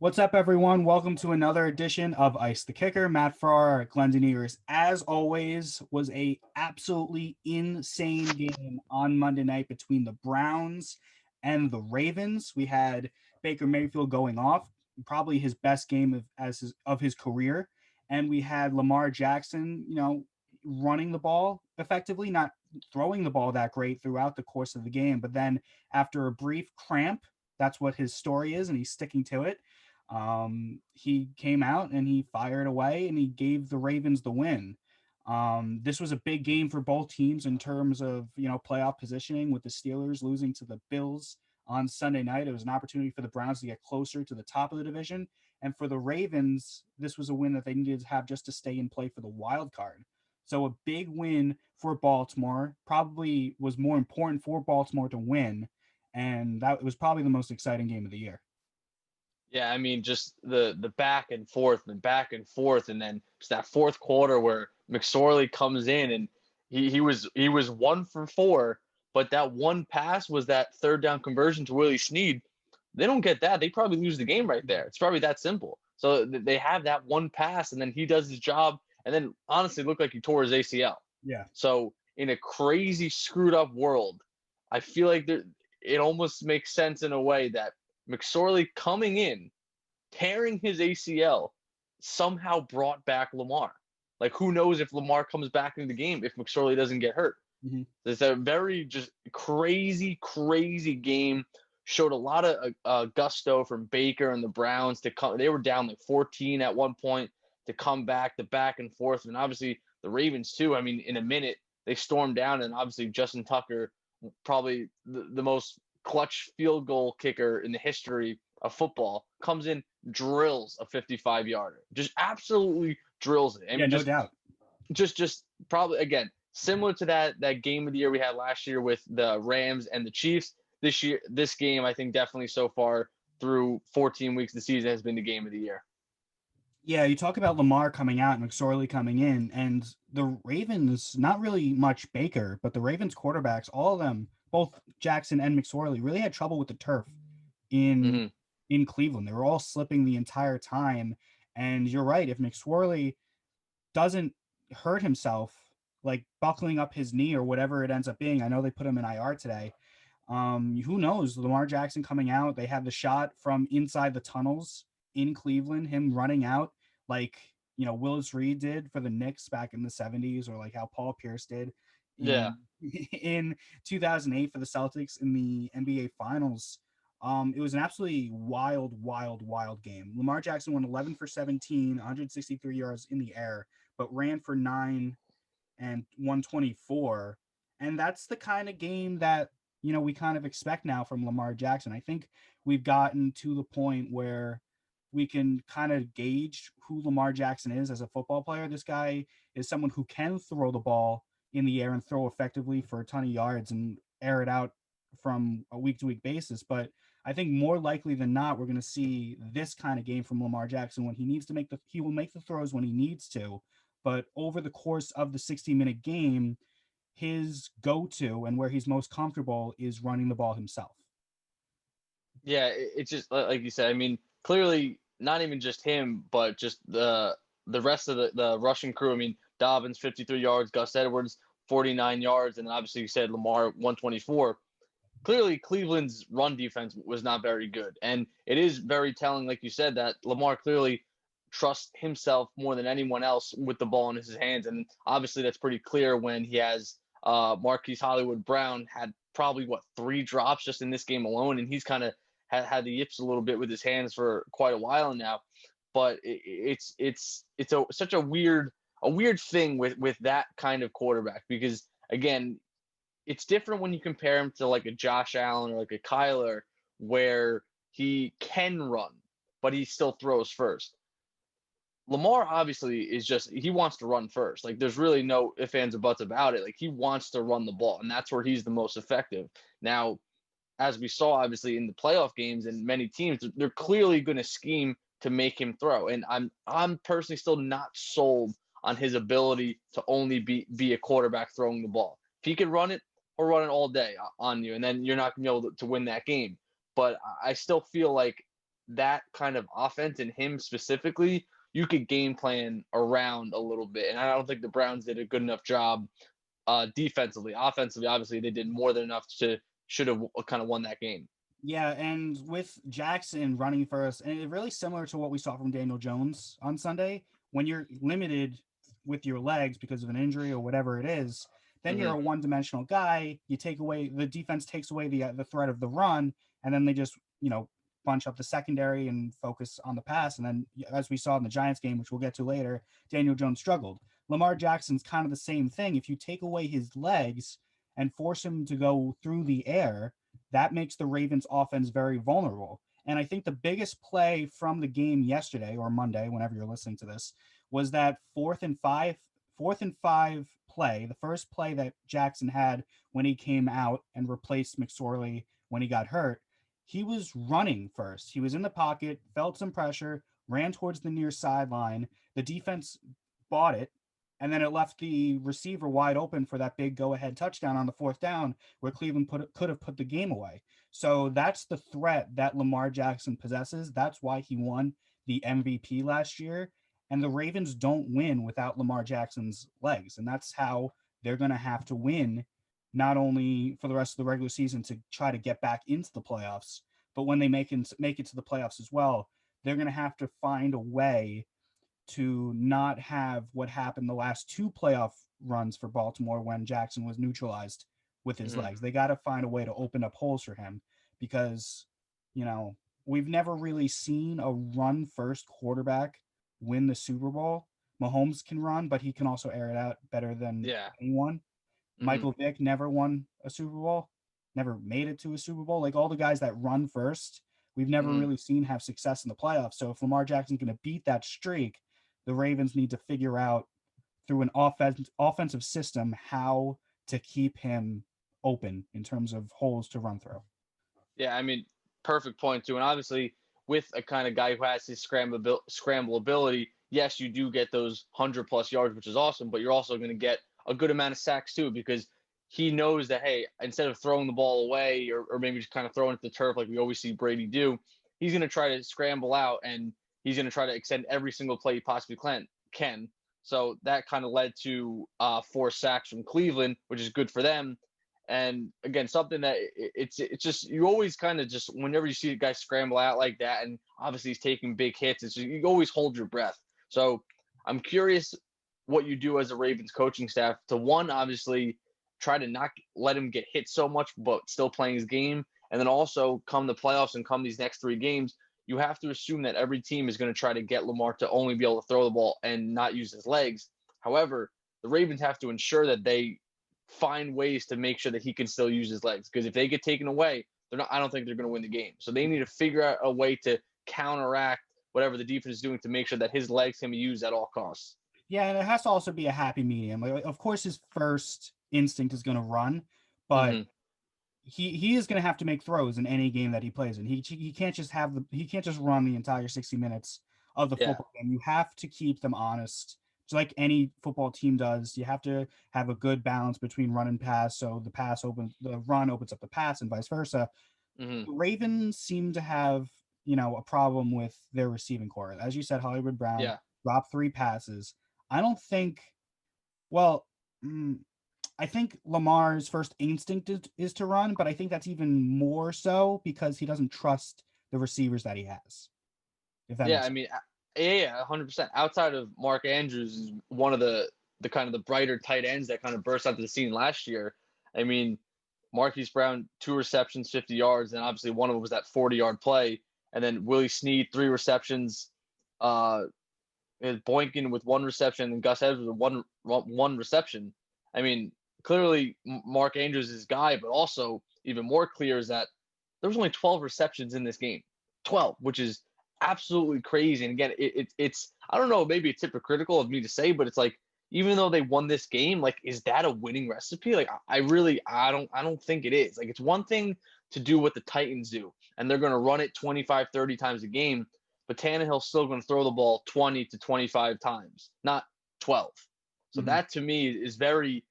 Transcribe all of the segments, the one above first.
What's up, everyone? Welcome to another edition of Ice the Kicker. Matt Farrar, Glen and Matt. As always, was a absolutely insane game on Monday night between the Browns and the Ravens. We had Baker Mayfield going off, probably his best game of his career, and we had Lamar Jackson, running the ball effectively, not throwing the ball that great throughout the course of the game. But then after a brief cramp, that's what his story is, and he's sticking to it. He came out and he fired away and he gave the Ravens the win. This was a big game for both teams in terms of playoff positioning, with the Steelers losing to the Bills on Sunday night. It was an opportunity for the Browns to get closer to the top of the division, and for the Ravens, this was a win that they needed to have just to stay in play for the wild card. So a big win for Baltimore, probably was more important for Baltimore to win, and that was probably the most exciting game of the year. Yeah, I mean, just the back and forth and back and forth, and then just that fourth quarter where McSorley comes in and he was 1 for 4, but that one pass was that third down conversion to Willie Snead. They don't get that, they probably lose the game right there. It's probably that simple. So they have that one pass, and then he does his job, and then honestly looked like he tore his ACL. Yeah. So in a crazy screwed up world, I feel like it almost makes sense in a way that McSorley coming in, tearing his ACL, somehow brought back Lamar. Like, who knows if Lamar comes back into the game if McSorley doesn't get hurt. Mm-hmm. It's a very just crazy, crazy game. Showed a lot of gusto from Baker and the Browns to come. They were down like 14 at one point to come back, the back and forth. And obviously the Ravens too. I mean, in a minute, they stormed down, and obviously Justin Tucker, probably the most clutch field goal kicker in the history of football, comes in, drills a 55-yarder, just absolutely drills it. Yeah, no doubt. Just probably again similar to that game of the year we had last year with the Rams and the Chiefs. This game, I think definitely so far through 14 weeks of the season has been the game of the year. Yeah, you talk about Lamar coming out and McSorley coming in, and the Ravens, not really much Baker, but the Ravens quarterbacks, all of them, both Jackson and McSorley, really had trouble with the turf in Mm-hmm. in Cleveland. They were all slipping the entire time. And you're right, if McSorley doesn't hurt himself, like buckling up his knee or whatever it ends up being, I know they put him in IR today. Who knows? Lamar Jackson coming out, they have the shot from inside the tunnels in Cleveland, him running out like Willis Reed did for the Knicks back in the 70s, or like how Paul Pierce did Yeah. in in 2008 for the Celtics in the NBA Finals. It was an absolutely wild, wild, wild game. Lamar Jackson went 11 for 17, 163 yards in the air, but ran for 9 and 124. And that's the kind of game that we kind of expect now from Lamar Jackson. I think we've gotten to the point where we can kind of gauge who Lamar Jackson is as a football player. This guy is someone who can throw the ball in the air and throw effectively for a ton of yards and air it out from a week to week basis. But I think more likely than not, we're going to see this kind of game from Lamar Jackson when he needs to he will make the throws when he needs to. But over the course of the 60-minute game, his go-to and where he's most comfortable is running the ball himself. Yeah, it's just like you said. I mean, clearly not even just him, but just the rest of the Russian crew. I mean, Dobbins 53 yards, Gus Edwards 49 yards, and then obviously you said Lamar 124. Clearly, Cleveland's run defense was not very good, and it is very telling, like you said, that Lamar clearly trusts himself more than anyone else with the ball in his hands, and obviously that's pretty clear when he has Marquise Hollywood Brown had probably 3 drops just in this game alone, and he's kind of had the yips a little bit with his hands for quite a while now. But it's such a weird thing with that kind of quarterback, because again, it's different when you compare him to like a Josh Allen or like a Kyler, where he can run, but he still throws first. Lamar obviously is just, he wants to run first. Like, there's really no ifs, ands, or buts about it. Like, he wants to run the ball, and that's where he's the most effective. Now, as we saw, obviously, in the playoff games and many teams, they're clearly going to scheme to make him throw. And I'm personally still not sold on his ability to only be a quarterback throwing the ball. If he can run it, he'll run it all day on you, and then you're not going to be able to win that game. But I still feel like that kind of offense and him specifically, you could game plan around a little bit. And I don't think the Browns did a good enough job defensively. Offensively, obviously, they did more than enough to should have kind of won that game. Yeah, and with Jackson running first, and it really similar to what we saw from Daniel Jones on Sunday, when you're limited with your legs because of an injury or whatever it is, then you're Mm-hmm. a one-dimensional guy. You take away the defense takes away the threat of the run, and then they just bunch up the secondary and focus on the pass. And then, as we saw in the Giants game, which we'll get to later, Daniel Jones struggled. Lamar Jackson's kind of the same thing. If you take away his legs and force him to go through the air, that makes the Ravens offense very vulnerable. And I think the biggest play from the game yesterday or Monday, whenever you're listening to this, was that fourth and five play, the first play that Jackson had when he came out and replaced McSorley when he got hurt. He was running first. He was in the pocket, felt some pressure, ran towards the near sideline. The defense bought it, and then it left the receiver wide open for that big go-ahead touchdown on the fourth down where Cleveland could have put the game away. So that's the threat that Lamar Jackson possesses. That's why he won the MVP last year. And the Ravens don't win without Lamar Jackson's legs. And that's how they're going to have to win, not only for the rest of the regular season to try to get back into the playoffs, but when they make it to the playoffs as well, they're going to have to find a way to not have what happened the last two playoff runs for Baltimore when Jackson was neutralized with his Mm-hmm. legs. They got to find a way to open up holes for him because, we've never really seen a run first quarterback win the Super Bowl. Mahomes can run, but he can also air it out better than Yeah. anyone. Mm-hmm. Michael Vick never won a Super Bowl, never made it to a Super Bowl. Like all the guys that run first, we've never Mm-hmm. really seen have success in the playoffs. So if Lamar Jackson's going to beat that streak, the Ravens need to figure out through an offensive system how to keep him open in terms of holes to run through. Yeah, I mean, perfect point too. And obviously, with a kind of guy who has his scramble ability, yes, you do get those 100+ yards, which is awesome. But you're also going to get a good amount of sacks too, because he knows that, hey, instead of throwing the ball away or maybe just kind of throwing it to the turf like we always see Brady do, he's going to try to scramble out and he's going to try to extend every single play he possibly can. So that kind of led to 4 sacks from Cleveland, which is good for them. And again, something that it's just you always kind of just whenever you see a guy scramble out like that, and obviously he's taking big hits, it's just, you always hold your breath. So I'm curious what you do as a Ravens coaching staff to, one, obviously try to not let him get hit so much, but still playing his game, and then also come the playoffs and come these next 3 games, you have to assume that every team is going to try to get Lamar to only be able to throw the ball and not use his legs. However, the Ravens have to ensure that they find ways to make sure that he can still use his legs. Because if they get taken away, they're not. I don't think they're going to win the game. So they need to figure out a way to counteract whatever the defense is doing to make sure that his legs can be used at all costs. Yeah, and it has to also be a happy medium. Like, of course, his first instinct is going to run, but Mm-hmm. he is going to have to make throws in any game that he plays in. He can't just he can't just run the entire 60 minutes of the Yeah. football game. You have to keep them honest, just like any football team does. You have to have a good balance between run and pass, so the run opens up the pass, and vice versa. Mm-hmm. The Ravens seem to have a problem with their receiving core. As you said, Hollywood Brown Yeah. dropped 3 passes. I don't think. Well, mm, I think Lamar's first instinct is to run, but I think that's even more so because he doesn't trust the receivers that he has. If that Yeah. makes I sense. mean, yeah, 100%. Outside of Mark Andrews, is one of the kind of the brighter tight ends that kind of burst onto the scene last year. I mean, Marquise Brown, 2 receptions, 50 yards, and obviously one of them was that 40-yard play. And then Willie Snead, 3 receptions. Uh, Boykin with 1 reception, and Gus Edwards with one reception. I mean, clearly Mark Andrews is his guy, but also even more clear is that there was only 12 receptions in this game, 12, which is absolutely crazy. And again, it's I don't know, maybe it's hypocritical of me to say, but it's like even though they won this game, like is that a winning recipe? Like I don't think it is. Like it's one thing to do what the Titans do, and they're going to run it 25, 30 times a game, but Tannehill's still going to throw the ball 20 to 25 times, not 12. So Mhm. that to me is going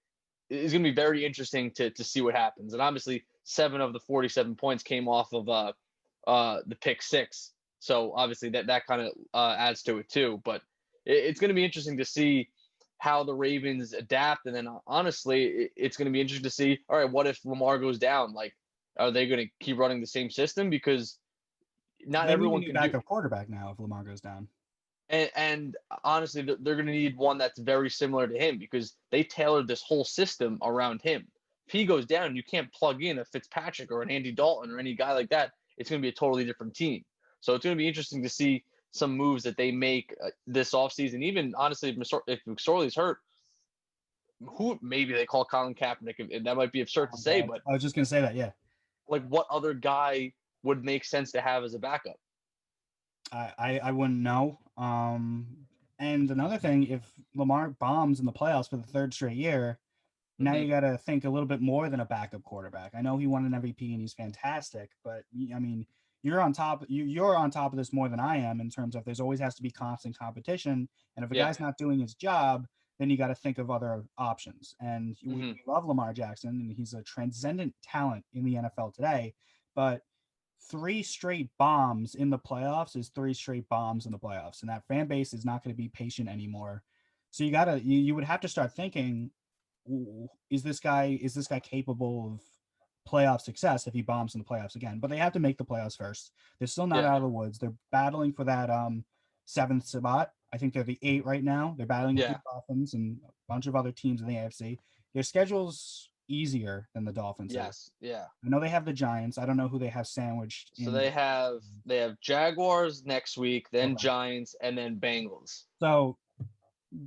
to be very interesting to see what happens. And obviously, 7 of the 47 points came off of the pick six. So obviously that kind of adds to it too. But it's going to be interesting to see how the Ravens adapt, and then honestly, it's going to be interesting to see. All right, what if Lamar goes down? Like, are they going to keep running the same system? Because not They need a everyone new can do. backup quarterback now if Lamar goes down. And honestly, they're going to need one that's very similar to him because they tailored this whole system around him. If he goes down, you can't plug in a Fitzpatrick or an Andy Dalton or any guy like that. It's going to be a totally different team. So it's going to be interesting to see some moves that they make this offseason. Even honestly, if McSorley's hurt, who maybe they call Colin Kaepernick, and that might be absurd to say, but I was just gonna say that, yeah. like, what other guy would make sense to have as a backup? I wouldn't know. And another thing, if Lamar bombs in the playoffs for the third straight year, now Mm-hmm. you got to think a little bit more than a backup quarterback. I know he won an MVP and he's fantastic, but I mean, you're on top. You're on top of this more than I am in terms of there's always has to be constant competition, and if a Yeah. guy's not doing his job, then you got to think of other options. And Mm-hmm. we love Lamar Jackson, and he's a transcendent talent in the NFL today, but three straight bombs in the playoffs is three straight bombs in the playoffs, and that fan base is not going to be patient anymore. So you would have to start thinking, is this guy capable of playoff success if he bombs in the playoffs again? But they have to make the playoffs first. They're still not Yeah. out of the woods. They're battling for that seventh spot. I think they're the 8 right now. They're battling with the Yeah. Dolphins and a bunch of other teams in the AFC. Their schedule's easier than the Dolphins is. Yes. Yeah. I know they have the Giants. I don't know who they have sandwiched So in. they have Jaguars next week, then Okay. Giants, and then Bengals. So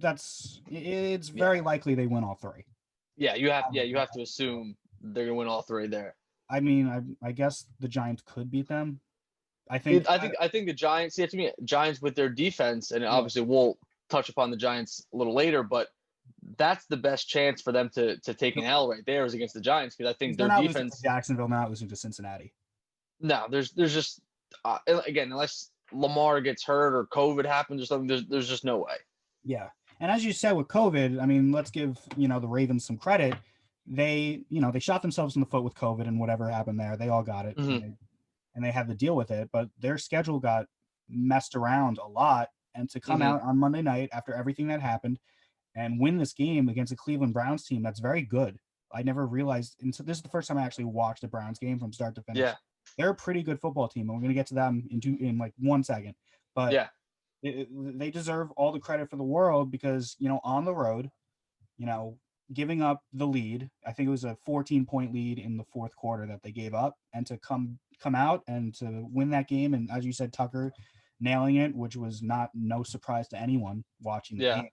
it's Yeah. very likely they win all three. You have to assume they're gonna win all three there. I mean, I guess the Giants could beat them. I It, think, I think the Giants. See, to me, Giants with their defense, and yeah, obviously we'll touch upon the Giants a little later, but that's the best chance for them to take an L right there is against the Giants because I think they're their not losing to defense. Jacksonville, they're not losing to Cincinnati. No, there's just again unless Lamar gets hurt or COVID happens or something, there's just no way. Yeah. And as you said with COVID, I mean, let's give, the Ravens some credit. They shot themselves in the foot with COVID and whatever happened there. They all got it Mm-hmm. and they had to deal with it, but their schedule got messed around a lot. And to come Mm-hmm. out on Monday night after everything that happened and win this game against a Cleveland Browns team, that's very good. I never realized, and so this is the first time I actually watched a Browns game from start to finish. Yeah. They're a pretty good football team, and we're going to get to them in like 1 second. But Yeah. they deserve all the credit for the world because on the road, you know giving up the lead. I think it was a 14-point lead in the fourth quarter that they gave up, and to come out and to win that game, and as you said, Tucker nailing it, which was no surprise to anyone watching the Yeah. game.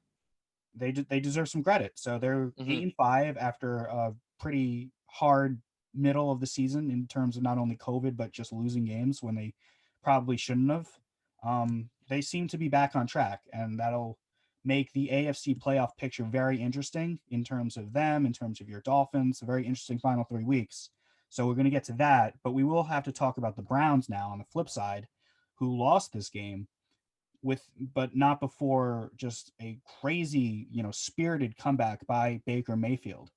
They deserve some credit. So they're Mm-hmm. 8-5 after a pretty hard middle of the season in terms of not only COVID but just losing games when they probably shouldn't have. They seem to be back on track, and that'll make the AFC playoff picture very interesting in terms of them, in terms of your Dolphins. A very interesting final 3 weeks. So we're going to get to that, but we will have to talk about the Browns now on the flip side, who lost this game but not before just a crazy, spirited comeback by Baker Mayfield.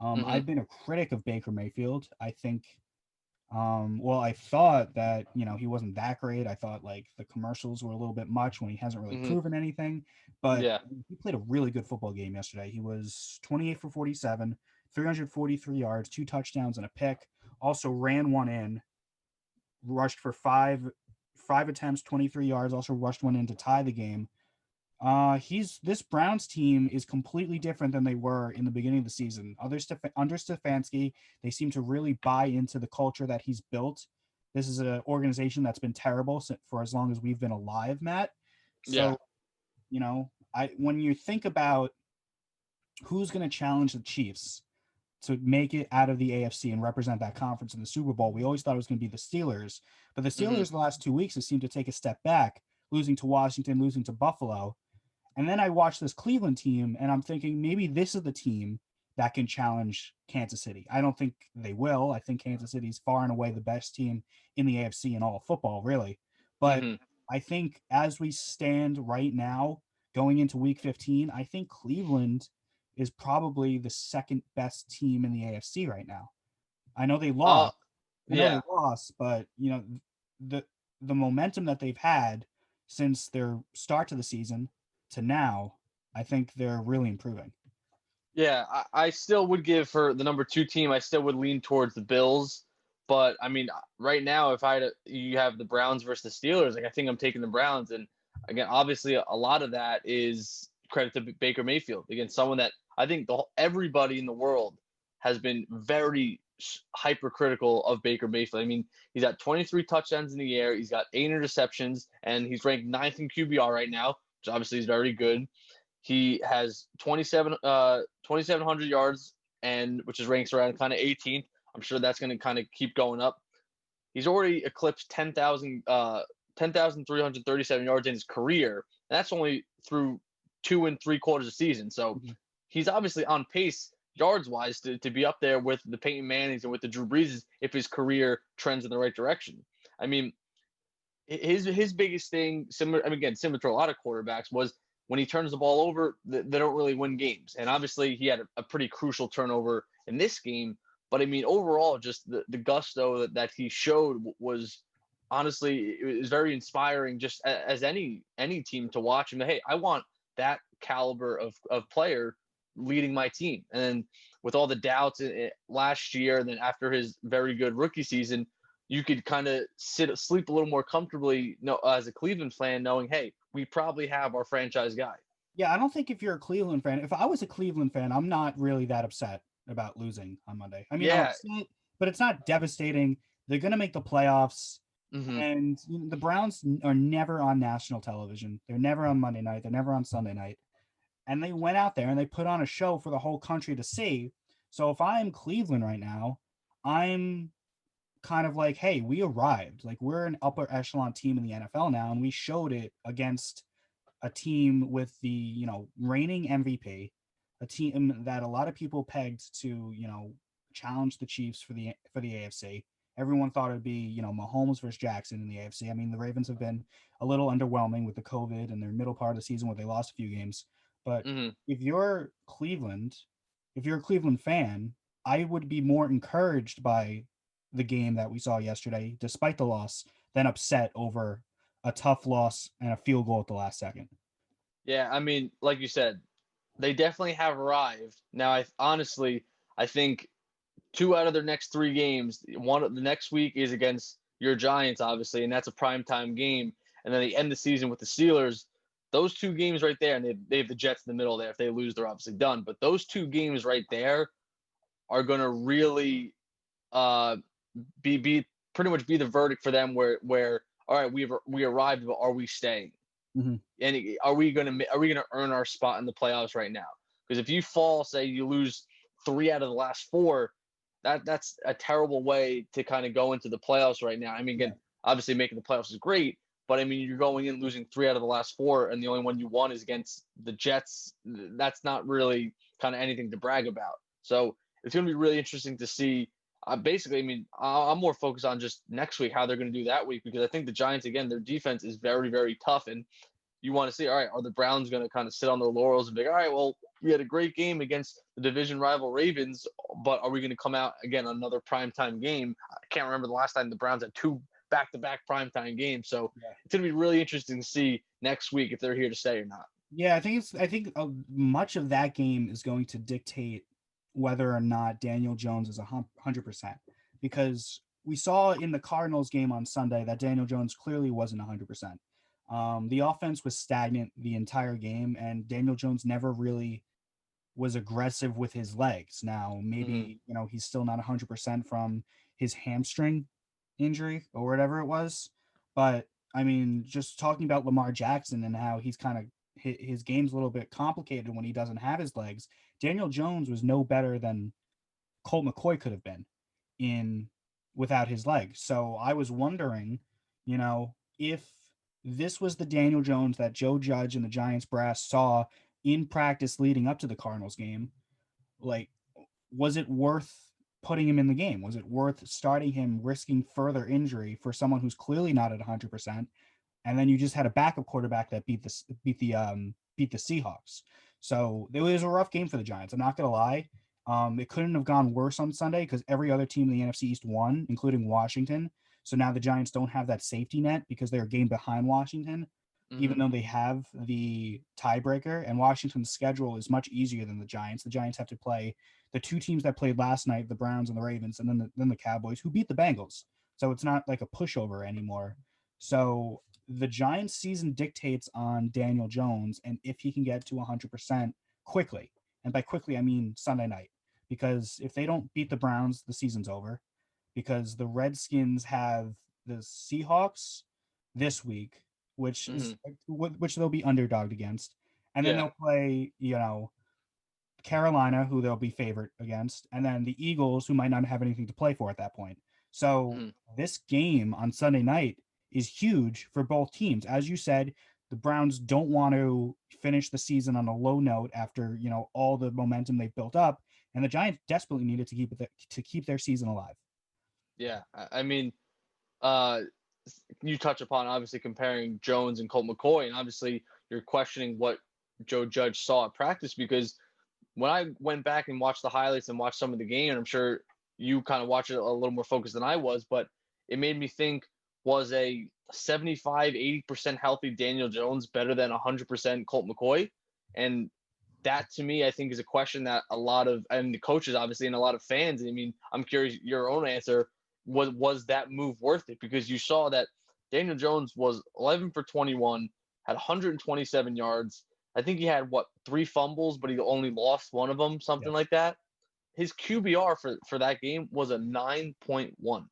Mm-hmm. I've been a critic of Baker Mayfield. I think, well, I thought that, he wasn't that great. I thought like the commercials were a little bit much when he hasn't really Mm-hmm. proven anything, but Yeah. he played a really good football game yesterday. He was 28 for 47, 343 yards, 2 touchdowns, and a pick. Also ran one in, rushed for five attempts, 23 yards, also rushed one in to tie the game. This Browns team is completely different than they were in the beginning of the season. Under Stefanski, they seem to really buy into the culture that he's built. This is an organization that's been terrible for as long as we've been alive, Matt. Yeah. So, I when you think about who's going to challenge the Chiefs to make it out of the AFC and represent that conference in the Super Bowl, we always thought it was going to be the Steelers. But the Mm-hmm. Steelers the last 2 weeks have seemed to take a step back, losing to Washington, losing to Buffalo. And then I watched this Cleveland team, and I'm thinking maybe this is the team that can challenge Kansas City. I don't think they will. I think Kansas City is far and away the best team in the AFC in all of football, really. But Mm-hmm. I think as we stand right now, going into Week 15, I think Cleveland is probably the second best team in the AFC right now. I know they Uh. lost. I know they Yeah. lost, but the the momentum that they've had since their start to the season to now, I think they're really improving. Yeah, I still would give for the number 2 team. I still would lean towards the Bills, but I mean, right now, if you have the Browns versus the Steelers, like I think I'm taking the Browns, and again, obviously, a lot of that is credit to Baker Mayfield. Again, someone that I think everybody in the world has been very hypercritical of Baker Mayfield. I mean, he's got 23 touchdowns in the air, he's got 8 interceptions, and he's ranked 9th in QBR right now, which obviously is very good. He has 2,700 yards, and which is ranks around kind of 18th. I'm sure that's going to kind of keep going up. He's already eclipsed 10,337 yards in his career, and that's only through 2 3/4 of the season. So he's obviously on pace yards wise to be up there with the Peyton Mannings and with the Drew Breeses if his career trends in the right direction. I mean, his biggest thing, similar, I mean, again, similar to a lot of quarterbacks, was when he turns the ball over, they don't really win games. And obviously, he had a pretty crucial turnover in this game. But I mean, overall, just the gusto that he showed was honestly, it was very inspiring. Just as any team to watch. And hey, I want that caliber of player leading my team. And with all the doubts last year, and then after his very good rookie season, you could kind of sleep a little more comfortably, as a Cleveland fan, knowing, hey, we probably have our franchise guy. Yeah, I don't think if you're a Cleveland fan, if I was a Cleveland fan, I'm not really that upset about losing on Monday. I mean, I'm Yeah. upset, but it's not devastating. They're going to make the playoffs, Mm-hmm. and the Browns are never on national television. They're never on Monday night. They're never on Sunday night. And they went out there and they put on a show for the whole country to see. So if I'm Cleveland right now, I'm kind of like, hey, we arrived. Like, we're an upper echelon team in the NFL now, and we showed it against a team with the, reigning MVP, a team that a lot of people pegged to, challenge the Chiefs for the AFC. Everyone thought it'd be, Mahomes versus Jackson in the AFC. I mean, the Ravens have been a little underwhelming with the COVID and their middle part of the season where they lost a few games. But Mm-hmm. if you're Cleveland, if you're a Cleveland fan, I would be more encouraged by the game that we saw yesterday, despite the loss, than upset over a tough loss and a field goal at the last second. Yeah, I mean, like you said, they definitely have arrived. Now, I think 2 out of their next 3 games, the next week is against your Giants, obviously, and that's a primetime game. And then they end the season with the Steelers. Those 2 games right there, and they have the Jets in the middle there. If they lose, they're obviously done. But those 2 games right there are going to really uh, be pretty much be the verdict for them. Where all right, we arrived, but are we staying? Mm-hmm. And are we gonna earn our spot in the playoffs right now? Because if you fall, say you lose 3 out of the last 4, that's a terrible way to kind of go into the playoffs right now. I mean, again, obviously making the playoffs is great, but I mean, you're going in losing 3 out of the last 4, and the only one you won is against the Jets. That's not really kind of anything to brag about. So it's going to be really interesting to see. Basically, I mean, I'm more focused on just next week how they're going to do that week, because I think the Giants, again, their defense is very, very tough, and you want to see, all right, are the Browns going to kind of sit on their laurels and be like, all right, well, we had a great game against the division rival Ravens, but are we going to come out again on another primetime game? I can't remember the last time the Browns had 2 back-to-back primetime games, so it's going to be really interesting to see next week if they're here to stay or not. Yeah, I think much of that game is going to dictate whether or not Daniel Jones is 100%, because we saw in the Cardinals game on Sunday that Daniel Jones clearly wasn't 100%. The offense was stagnant the entire game, and Daniel Jones never really was aggressive with his legs. Now, Mm-hmm. maybe, he's still not 100% from his hamstring injury or whatever it was. But I mean, just talking about Lamar Jackson and how he's kind of his game's a little bit complicated when he doesn't have his legs. Daniel Jones was no better than Colt McCoy could have been in without his legs. So I was wondering, if this was the Daniel Jones that Joe Judge and the Giants brass saw in practice leading up to the Cardinals game, like, was it worth putting him in the game? Was it worth starting him, risking further injury for someone who's clearly not at 100%? And then you just had a backup quarterback that beat the Seahawks. So it was a rough game for the Giants. I'm not gonna lie. It couldn't have gone worse on Sunday because every other team in the NFC East won, including Washington. So now the Giants don't have that safety net because they're a game behind Washington, even Hmm. though they have the tiebreaker. And Washington's schedule is much easier than the Giants. The Giants have to play the two teams that played last night, the Browns and the Ravens, and then the Cowboys, who beat the Bengals. So it's not like a pushover anymore. So the Giants season dictates on Daniel Jones and if he can get to 100% quickly. And by quickly, I mean Sunday night. Because if they don't beat the Browns, the season's over. Because the Redskins have the Seahawks this week, Hmm. which they'll be underdogged against, and then Yeah. they'll play Carolina, who they'll be favorite against, and then the Eagles, who might not have anything to play for at that point. So Hmm. this game on Sunday night is huge for both teams. As you said, the Browns don't want to finish the season on a low note after all the momentum they've built up, and the Giants desperately needed to keep their season alive. Yeah. I mean, uh, you touch upon obviously comparing Jones and Colt McCoy, and obviously you're questioning what Joe Judge saw at practice because when I went back and watched the highlights and watched some of the game, and I'm sure you kind of watched it a little more focused than I was, but it made me think, was a 75, 80% healthy Daniel Jones better than 100% Colt McCoy? And that to me, I think is a question that a lot of, and the coaches obviously, and a lot of fans, I mean, I'm curious your own answer, was that move worth it? Because you saw that Daniel Jones was 11 for 21, had 127 yards. I think he had what, three fumbles, but he only lost one of them, something Yes. like that. His QBR for that game was a 9.1.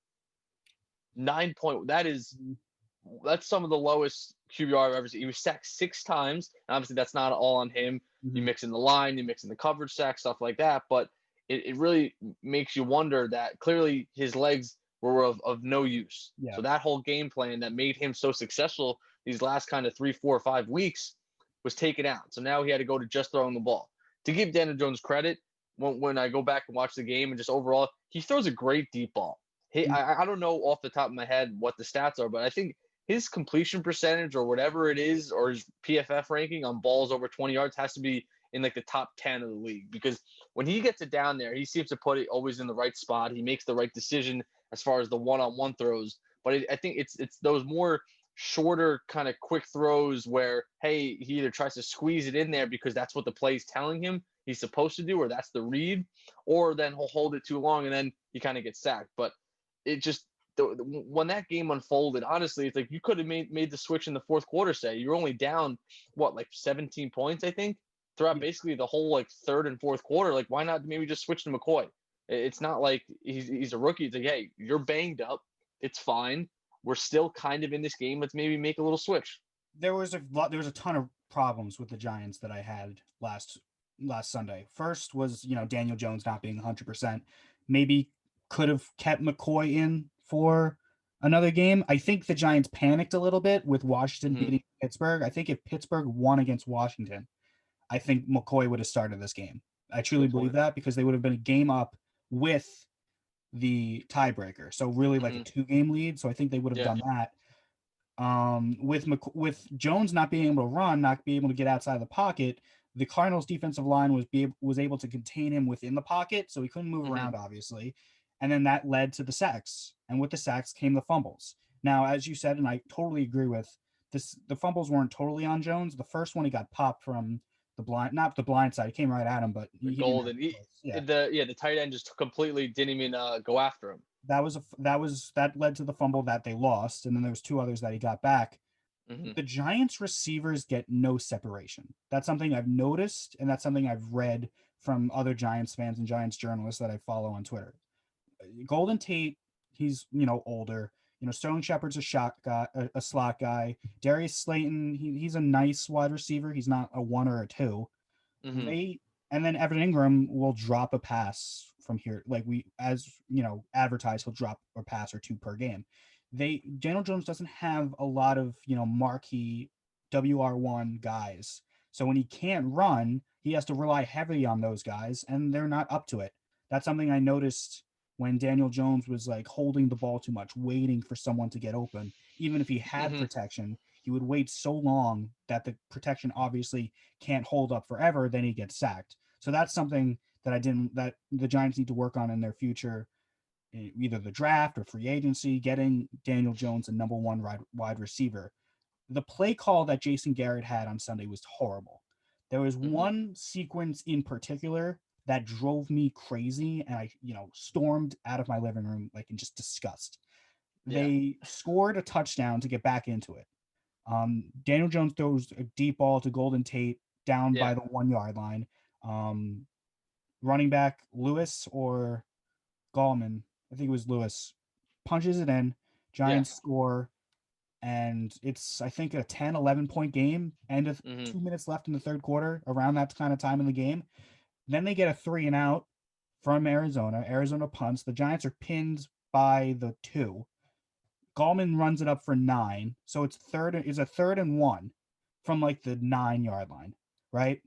9 point. That's some of the lowest QBR I've ever seen. He was sacked 6 times. And obviously, that's not all on him. You Mm-hmm. mix in the line, you mix in the coverage sack, stuff like that. But it really makes you wonder that clearly his legs were of no use. Yeah. So that whole game plan that made him so successful these last kind of 3, 4, 5 weeks was taken out. So now he had to go to just throwing the ball. To give Daniel Jones credit, when I go back and watch the game and just overall, he throws a great deep ball. I don't know off the top of my head what the stats are, but I think his completion percentage or whatever it is, or his PFF ranking on balls over 20 yards has to be in like the top 10 of the league because when he gets it down there, he seems to put it always in the right spot. He makes the right decision as far as the one-on-one throws. But I think it's those more shorter kind of quick throws where, hey, he either tries to squeeze it in there because that's what the play is telling him he's supposed to do, or that's the read, or then he'll hold it too long and then he kind of gets sacked. But it just when that game unfolded, honestly, it's like you could have made the switch in the fourth quarter. Say you're only down what, like 17 points, I think, throughout Yeah. basically the whole like third and fourth quarter. Like, why not maybe just switch to McCoy? It's not like he's a rookie. It's like, hey, you're banged up. It's fine. We're still kind of in this game. Let's maybe make a little switch. There was a ton of problems with the Giants that I had last Sunday. First was, Daniel Jones not being 100%. Maybe could have kept McCoy in for another game. I think the Giants panicked a little bit with Washington Mm-hmm. beating Pittsburgh. I think if Pittsburgh won against Washington, I think McCoy would have started this game. I truly Good believe point. that because they would have been a game up with the tiebreaker. So really like a Mm-hmm. two-game lead. So I think they would have Yeah. done that. With Jones not being able to run, not being able to get outside of the pocket, the Cardinals' defensive line was able to contain him within the pocket, so he couldn't move Mm-hmm. around, obviously. And then that led to the sacks, and with the sacks came the fumbles. Now, as you said, and I totally agree with this, the fumbles weren't totally on Jones. The first one he got popped from not the blind side. It came right at him, but The he didn't have golden. a choice. Yeah, The tight end just completely didn't even go after him. that led to the fumble that they lost, and then there was two others that he got back. Mm-hmm. The Giants receivers get no separation. That's something I've noticed, and that's something I've read from other Giants fans and Giants journalists that I follow on Twitter. Golden Tate, he's older. Sterling Shepard's a shot guy, a slot guy. Darius Slayton, he's a nice wide receiver. He's not a one or a two. Mm-hmm. They and then Evan Ingram will drop a pass from here. Like we, as advertised, he'll drop a pass or two per game. Daniel Jones doesn't have a lot of marquee WR1 guys. So when he can't run, he has to rely heavily on those guys, and they're not up to it. That's something I noticed when Daniel Jones was like holding the ball too much, waiting for someone to get open. Even if he had Mm-hmm. protection, he would wait so long that the protection obviously can't hold up forever, then he gets sacked. So that's something that the Giants need to work on in their future. either the draft or free agency, getting Daniel Jones a number one wide receiver. The play call that Jason Garrett had on Sunday was horrible. There was Mm-hmm. one sequence in particular that drove me crazy, and I, stormed out of my living room like in just disgust. Yeah. They scored a touchdown to get back into it. Daniel Jones throws a deep ball to Golden Tate down by Yeah. the 1 yard line. Um, Running back Lewis or Gallman, I think it was Lewis, punches it in. Yeah. Giants score, and it's, I think, a 10, 11 point game. End of Mm-hmm. 2 minutes left in the third quarter, around that kind of time in the game. Then they get a 3-and-out from Arizona. Arizona punts. The Giants are pinned by the 2. Gallman runs it up for 9. So it's a 3rd and 1 from like the 9 yard line, right?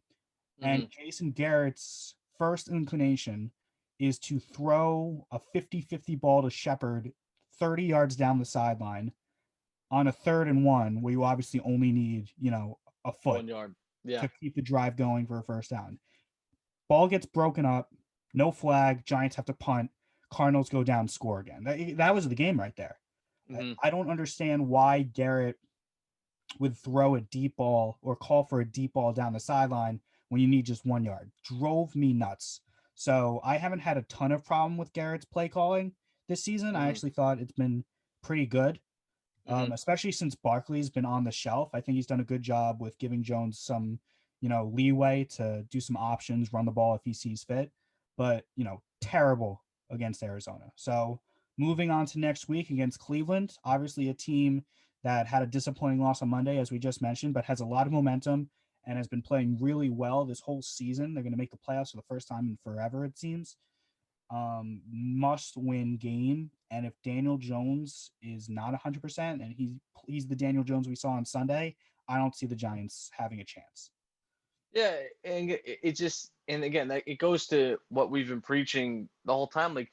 Mm-hmm. And Jason Garrett's first inclination is to throw a 50-50 ball to Shepard 30 yards down the sideline on a 3rd and 1, where you obviously only need, a foot 1 yard. Yeah. to keep the drive going for a first down. Ball gets broken up, no flag, Giants have to punt, Cardinals go down, score again. That was the game right there. Mm-hmm. I don't understand why Garrett would throw a deep ball or call for a deep ball down the sideline when you need just 1 yard. Drove me nuts. So I haven't had a ton of problem with Garrett's play calling this season. I Mm-hmm. actually thought it's been pretty good, Mm-hmm. especially since Barkley's been on the shelf. I think he's done a good job with giving Jones some, leeway to do some options, run the ball if he sees fit. But, terrible against Arizona. So moving on to next week against Cleveland, obviously a team that had a disappointing loss on Monday, as we just mentioned, but has a lot of momentum and has been playing really well this whole season. They're going to make the playoffs for the first time in forever, it seems. Must win game. And if Daniel Jones is not 100% and he's the Daniel Jones we saw on Sunday, I don't see the Giants having a chance. Yeah, and it just, and again, it goes to what we've been preaching the whole time. Like,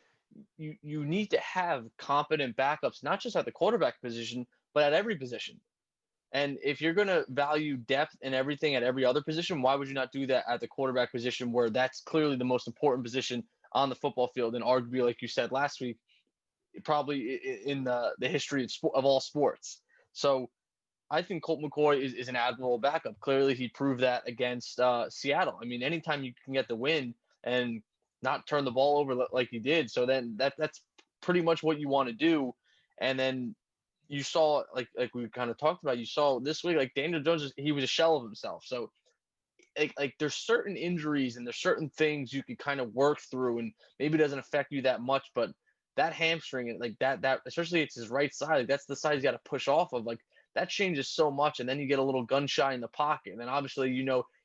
you need to have competent backups, not just at the quarterback position, but at every position. And if you're going to value depth and everything at every other position, why would you not do that at the quarterback position, where that's clearly the most important position on the football field, and arguably, like you said last week, probably in the history of all sports. So I think Colt McCoy is an admirable backup. Clearly, he proved that against Seattle. I mean, anytime you can get the win and not turn the ball over like he did, so then that's pretty much what you want to do. And then you saw, like we kind of talked about, you saw this week, like Daniel Jones, he was a shell of himself. So like there's certain injuries and there's certain things you can kind of work through, and maybe it doesn't affect you that much, but that hamstring, and like that especially it's his right side, like that's the side he's got to push off of, like that changes so much. And then you get a little gun shy in the pocket, and then obviously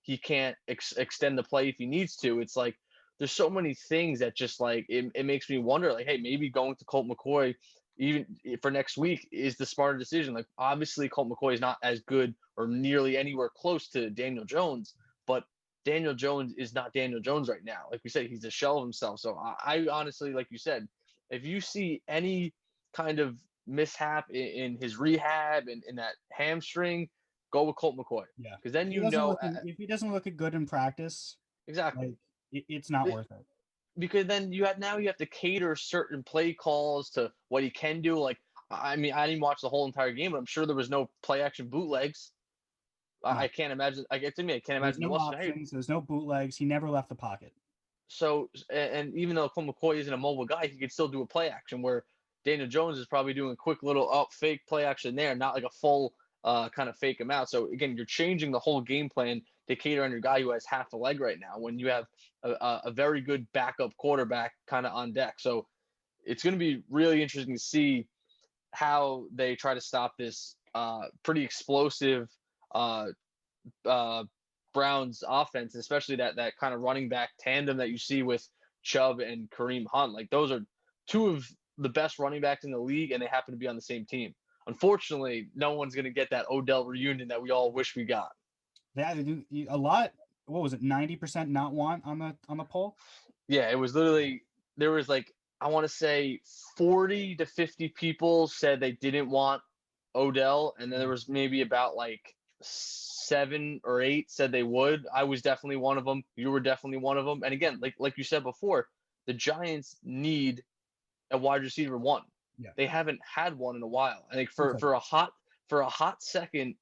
he can't extend the play if he needs to. It's like there's so many things that just like it makes me wonder, like, hey, maybe going to Colt McCoy even for next week is the smarter decision. Like, obviously Colt McCoy is not as good or nearly anywhere close to Daniel Jones, but Daniel Jones is not Daniel Jones right now. Like we said, he's a shell of himself. So I honestly, like you said, if you see any kind of mishap in his rehab and in that hamstring, go with Colt McCoy, Yeah. because then If he doesn't look good in practice, exactly. like it's not worth it. Because then you have to cater certain play calls to what he can do. Like, I mean, I didn't watch the whole entire game, but I'm sure there was no play action bootlegs. No. I can't imagine. I get to me, I can't There's imagine there no was. Hey, options. There's no bootlegs. He never left the pocket. so, and even though Colt McCoy isn't a mobile guy, he could still do a play action, where Daniel Jones is probably doing a quick little up fake play action there, not like a full kind of fake him out. So again, you're changing the whole game plan to cater on your guy who has half a leg right now, when you have a very good backup quarterback kind of on deck. So it's going to be really interesting to see how they try to stop this pretty explosive uh, uh, Browns offense, especially that kind of running back tandem that you see with Chubb and Kareem Hunt. Like, those are two of the best running backs in the league, and they happen to be on the same team. Unfortunately, no one's going to get that Odell reunion that we all wish we got. Yeah, they do a lot. What was it? 90% not want on the poll. Yeah, it was literally, there was like, I want to say 40 to 50 people said they didn't want Odell, and then there was maybe about like 7 or 8 said they would. I was definitely one of them. You were definitely one of them. And again, like you said before, the Giants need a wide receiver one. Yeah. They haven't had one in a while. I think Okay. for a hot second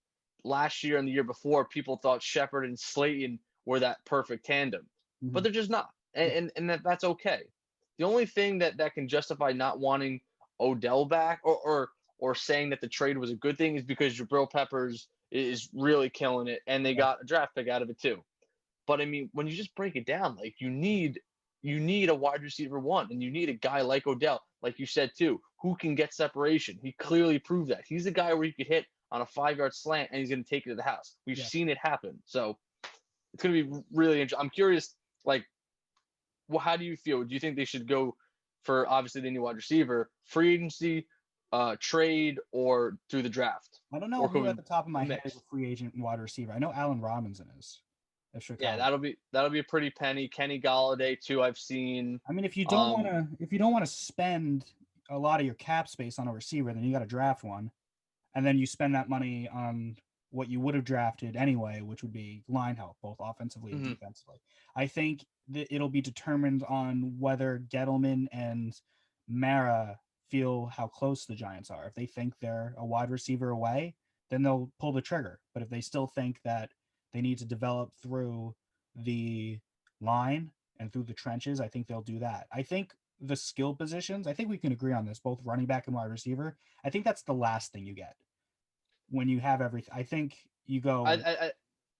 last year and the year before, people thought Shepard and Slayton were that perfect tandem, but Mhm. they're just not, Yeah. and that's okay. The only thing that can justify not wanting Odell back or saying that the trade was a good thing is because Jabril Peppers is really killing it, and they Yeah. got a draft pick out of it too. But I mean, when you just break it down, like you need a wide receiver one, and you need a guy like Odell, like you said too, who can get separation. He clearly proved that. He's the guy where you could hit on a 5 yard slant and he's going to take it to the house. We've Yeah. seen it happen. So it's going to be really interesting. I'm curious, like, well, how do you feel? Do you think they should go for obviously the new wide receiver, free agency, trade, or through the draft, I don't know or who could at the top of a my head is a mix? free agent wide receiver. I know Allen Robinson is of Yeah, Chicago. that'll be a pretty penny. Kenny Galladay too. I've seen. I mean, Um, if you don't want to spend a lot of your cap space on a receiver, then you got to draft one, and then you spend that money on what you would have drafted anyway, which would be line help, both offensively and mhm. defensively. I think that it'll be determined on whether Gettleman and Mara feel how close the Giants are. If they think they're a wide receiver away, then they'll pull the trigger. But if they still think that they need to develop through the line and through the trenches, I think they'll do that. I think the skill positions, I think we can agree on this, both running back and wide receiver. I think that's the last thing you get when you have everything. I think you I, go I,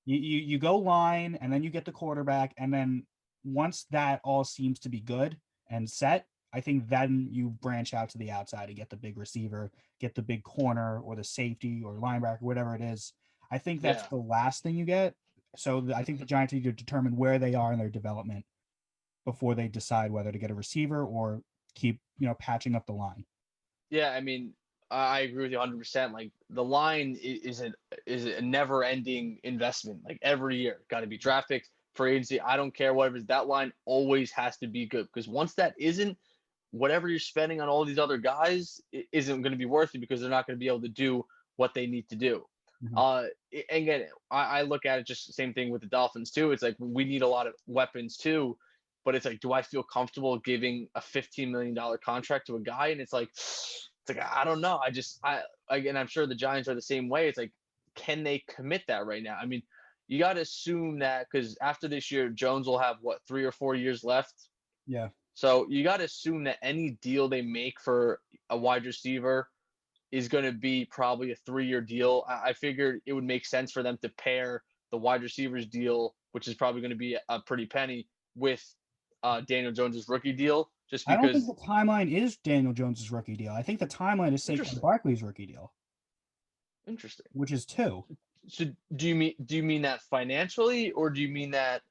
you go line and then you get the quarterback, and then once that all seems to be good and set, I think then you branch out to the outside and get the big receiver, get the big corner or the safety or linebacker, whatever it is. I think that's yeah. the last thing you get. So I think the Giants need to determine where they are in their development before they decide whether to get a receiver or keep, patching up the line. Yeah, I mean, I agree with you 100%. Like the line is a never ending investment. Like every year, got to be draft picks, free agency. I don't care whatever. That line always has to be good because once that isn't, whatever you're spending on all these other guys isn't going to be worth it because they're not going to be able to do what they need to do. Mhm. And again, I look at it just the same thing with the Dolphins too. It's like we need a lot of weapons too, but it's like, do I feel comfortable giving a $15 million contract to a guy? And it's like I don't know. Again, I'm sure the Giants are the same way. It's like, can they commit that right now? I mean, you got to assume that because after this year, Jones will have what 3 or 4 years left. Yeah. So you got to assume that any deal they make for a wide receiver is going to be probably a 3 year deal. I figured it would make sense for them to pair the wide receivers deal, which is probably going to be a pretty penny, with Daniel Jones's rookie deal, just I don't think because. the timeline is Daniel Jones's rookie deal. I think the timeline is Saquon Interesting. Barkley's rookie deal, Interesting. which is two. So do you mean that financially, or do you mean that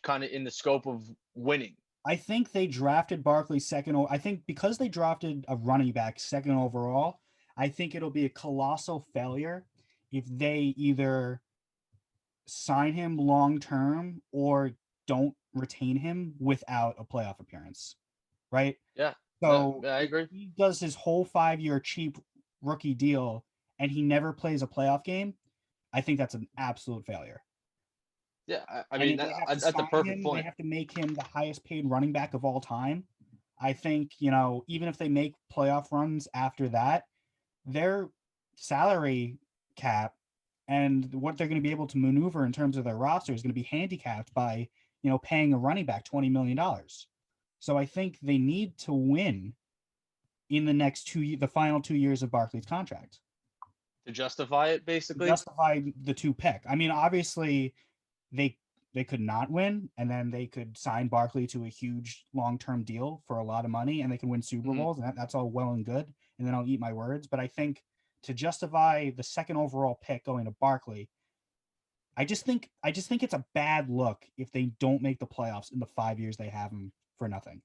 kind of in the scope of winning? I think they drafted Barkley second. I think because they drafted a running back second overall, I think it'll be a colossal failure if they either sign him long term or don't retain him without a playoff appearance. Right. Yeah, So I if agree. he does his whole 5 year cheap rookie deal and he never plays a playoff game, I think that's an absolute failure. Yeah, I And mean if they have to that's a sign perfect him, they point. have to make him the highest paid running back of all time. I think, even if they make playoff runs after that, their salary cap and what they're going to be able to maneuver in terms of their roster is going to be handicapped by, paying a running back $20 million. So I think they need to win in the final 2 years of Barkley's contract To justify it, to basically. justify the two pick. I mean, obviously they they could not win, and then they could sign Barkley to a huge long-term deal for a lot of money, and they can win Super Mhm. Bowls, and that's all well and good. And then I'll eat my words. But I think to justify the second overall pick going to Barkley, I just think it's a bad look if they don't make the playoffs in the 5 years they have him for nothing.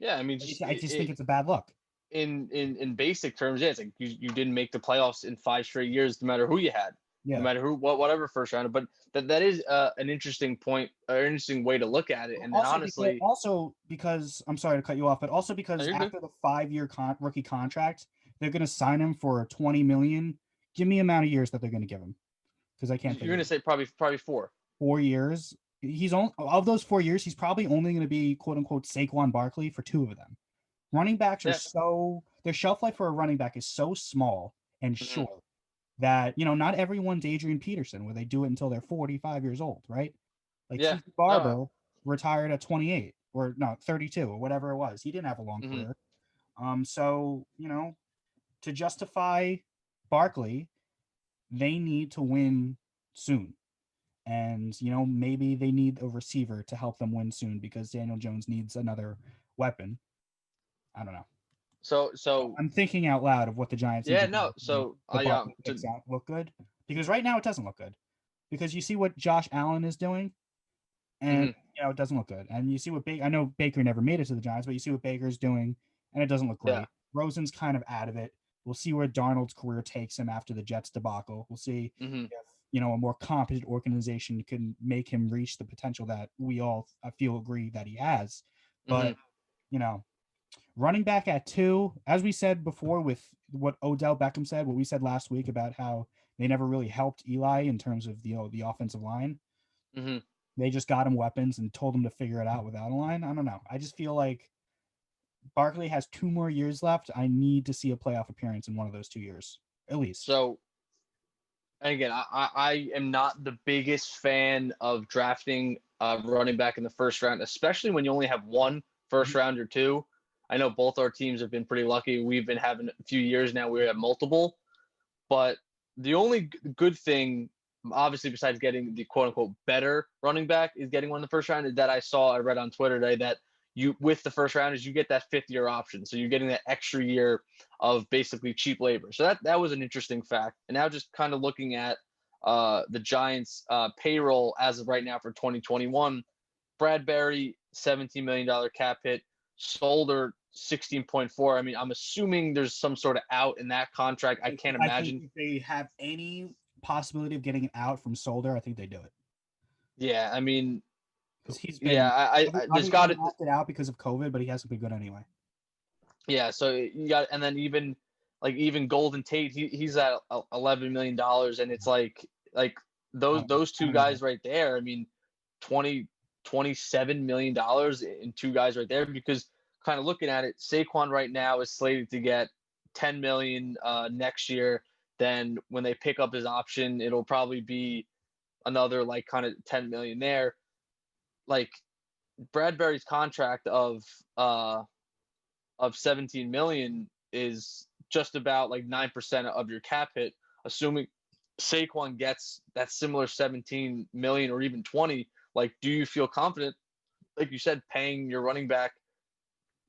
Yeah, I mean, I just just, I just think it's a bad look. in basic terms, yeah, it's like you didn't make the playoffs in 5 straight years, no matter who you had, no Yeah. matter whatever first round. But that is an interesting point, or interesting way to look at it. And then honestly, Also because I'm sorry to cut you off, but also no, because you're good. after the 5 year rookie contract, they're going to sign him for 20 million. Give me amount of years that they're going to give him because I can't think You're of gonna it. say probably four. 4 years. He's only of those 4 years. He's probably only going to be quote unquote Saquon Barkley for two of them. Running backs are Yeah. so their shelf life for a running back is so small and Hmm. short that, not everyone's Adrian Peterson where they do it until they're 45 years old, right? Like Yeah. Keith No. Barber retired at 28 or no, 32 or whatever it was. He didn't have a long Hmm. career. So, to justify Barkley, they need to win soon. And, maybe they need a receiver to help them win soon because Daniel Jones needs another weapon. I don't know. So I'm thinking out loud of what the Giants need yeah. to do No. to make So the I Barkley to picks out look good. Because right now it doesn't look good. Because you see what Josh Allen is doing, and mhm. it doesn't look good. And you see what I know Baker never made it to the Giants, but you see what Baker's doing, and it doesn't look Yeah. great. Rosen's kind of out of it. We'll see where Darnold's career takes him after the Jets debacle. We'll see Hmm. if a more competent organization can make him reach the potential that we all I feel agree that he has. Hmm. But you know, running back at 2, as we said before with what Odell Beckham said, what we said last week about how they never really helped Eli in terms of the offensive line. Hmm. They just got him weapons and told him to figure it out without a line. I don't know. I just feel like Barkley has 2 more years left. I need to see a playoff appearance in one of those 2 years, at least. So and again, I am not the biggest fan of drafting running back in the first round, especially when you only have one first Mhm. round or two. I know both our teams have been pretty lucky. We've been having a few years now where we have multiple, but the only good thing, obviously, besides getting the quote unquote better running back, is getting one in the first round. That I read on Twitter today that you with the first round is you get that 5th year option, so you're getting that extra year of basically cheap labor. So that was an interesting fact. And now just kind of looking at the Giants' payroll as of right now for 2021, Bradbury $17 million cap hit, Solder 16.4. I mean, I'm assuming there's some sort of out in that contract. I can't I think imagine. if they have any possibility of getting it out from Solder, I think they do it Yeah, I mean, because he's yeah, been there's obviously got he it. opted out because of COVID, but he hasn't been good anyway. Yeah, so you got, and then even Golden Tate, he's at $11 million, and it's like those I two don't know. guys right there. I mean, 27 million dollars in two guys right there. Because kind of looking at it, Saquon right now is slated to get 10 million next year. Then when they pick up his option, it'll probably be another like kind of 10 million there. Like Bradbury's contract of 17 million is just about like 9% of your cap hit, assuming Saquon gets that similar 17 million or even 20. Like, do you feel confident, like you said, paying your running back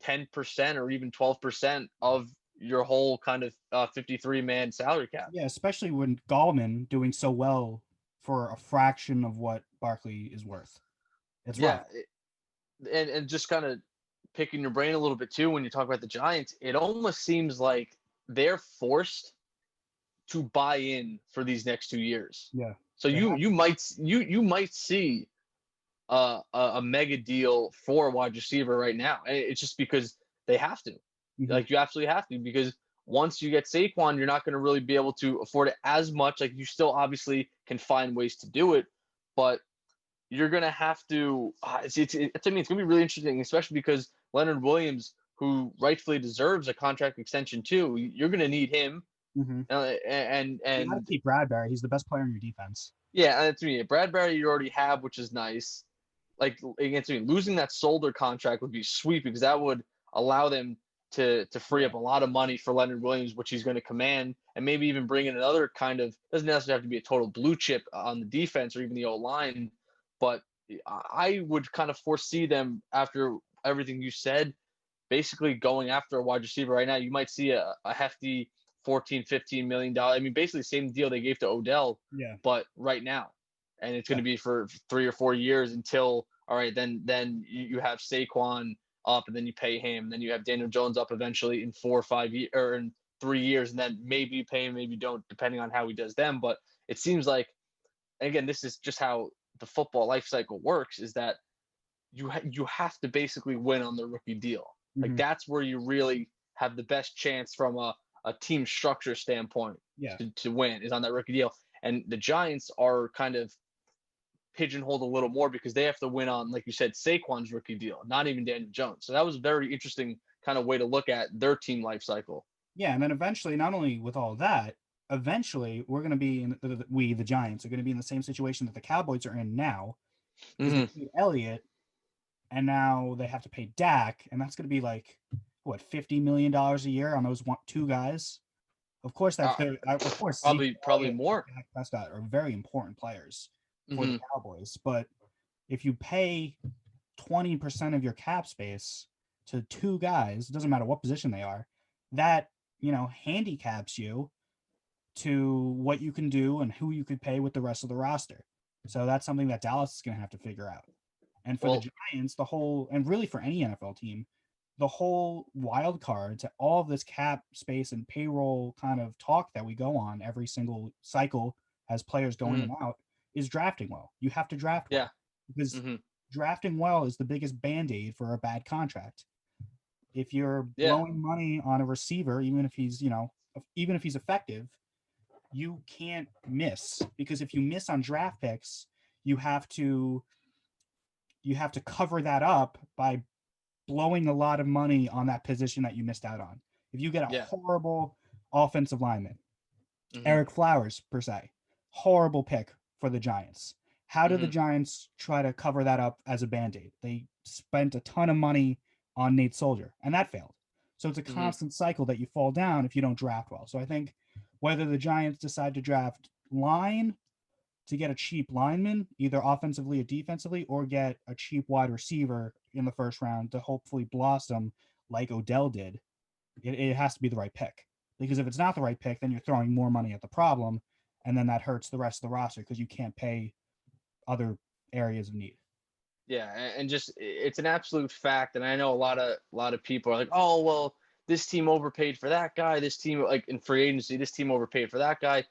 10% or even 12% of your whole kind of 53-man salary cap? Yeah, especially when Gallman doing so well for a fraction of what Barkley is worth. It's rough. Yeah, and just kind of picking your brain a little bit too when you talk about the Giants, it almost seems like they're forced to buy in for these next 2 years. Yeah, So they you have. you might see a mega deal for a wide receiver right now. And it's just because they have to. Mhm. Like you absolutely have to, because once you get Saquon, you're not going to really be able to afford it as much. Like you still obviously can find ways to do it, but you're going to have to. I mean, it's going to be really interesting, especially because Leonard Williams, who rightfully deserves a contract extension too, you're going to need him. Mhm. You got to And keep Bradbury. He's the best player in your defense. yeah, and to me, Bradbury you already have, which is nice. Like against me, losing that Solder contract would be sweet because that would allow them to free Yeah. up a lot of money for Leonard Williams, which he's going to command, and maybe even bring in another kind of, doesn't necessarily have to be a total blue chip on the defense or even the O line, but I would kind of foresee them, after everything you said, basically going after a wide receiver right now. You might see a hefty 14, $15 million. I mean, basically the same deal they gave to Odell, Yeah. but right now. And it's going Yeah. to be for 3 or 4 years until, all right, then you have Saquon up, and then you pay him. And then you have Daniel Jones up eventually in 4 or 5 years, or in 3 years. And then maybe you pay him, maybe you don't, depending on how he does them. But it seems like, and again, this is just how the football life cycle works, is that you have to basically win on the rookie deal. Like Mhm. that's where you really have the best chance from a team structure standpoint Yeah. to win, is on that rookie deal. And the Giants are kind of pigeonholed a little more because they have to win on, like you said, Saquon's rookie deal, not even Daniel Jones. So that was very interesting kind of way to look at their team life cycle. Yeah, and then eventually, not only with all that, eventually we're going to be in the Giants are going to be in the same situation that the Cowboys are in now because they Hmm. paid Elliott and now they have to pay Dak, and that's going to be like what $50 million a year on those two guys. Of course, that's Uh, their. Of course, Zeke probably Elliott more. and Dak Prescott are very important players for the Hmm. Cowboys, but if you pay 20% of your cap space to two guys, it doesn't matter what position they are, that handicaps you to what you can do and who you could pay with the rest of the roster. So that's something that Dallas is going to have to figure out. And for the Well, Giants, the whole, and really for any NFL team, the whole wild card to all of this cap space and payroll kind of talk that we go on every single cycle as players go in mhm, and out is drafting well. You have to draft yeah. well because Hmm. drafting well is the biggest band-aid for a bad contract. If you're Yeah. blowing money on a receiver, even if he's effective, you can't miss because if you miss on draft picks, you have to you have to cover that up by blowing a lot of money on that position that you missed out on. If you get a Yeah. horrible offensive lineman, Hmm. Eric Flowers per se, horrible pick for the Giants. How did the Hmm. Giants try to cover that up as a band-aid? They spent a ton of money on Nate Soldier, and that failed. So it's a Hmm. constant cycle that you fall down if you don't draft well. So I think whether the Giants decide to draft line to get a cheap lineman, either offensively or defensively, or get a cheap wide receiver in the first round to hopefully blossom like Odell did, it has to be the right pick. Because if it's not the right pick, then you're throwing more money at the problem, and then that hurts the rest of the roster because you can't pay other areas of need. Yeah, and just it's an absolute fact. And I know a lot of people are like, oh well, this team overpaid for that guy. This team, like in free agency, this team overpaid for that guy.